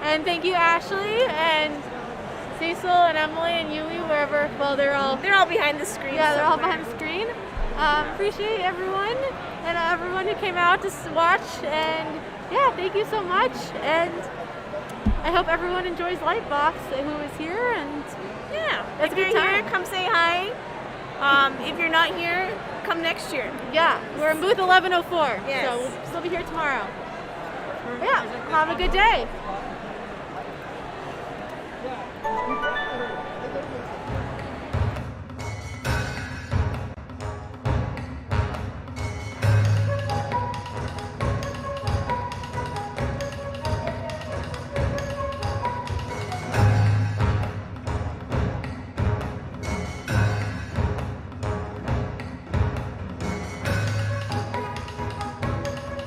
And thank you, Ashley, and Cecil, and Emily, and Yui, wherever. Well, they're all behind the screen. Yeah, they're all somewhere. behind the screen. Appreciate everyone and everyone who came out to watch. And yeah, thank you so much. And I hope everyone enjoys Lightbox who is here. And Yeah. It's If a you're good here, time. come say hi. If you're not here, come next year. yeah, we're in booth 1104. Yes. So we'll still be here tomorrow. Yeah, have a good day.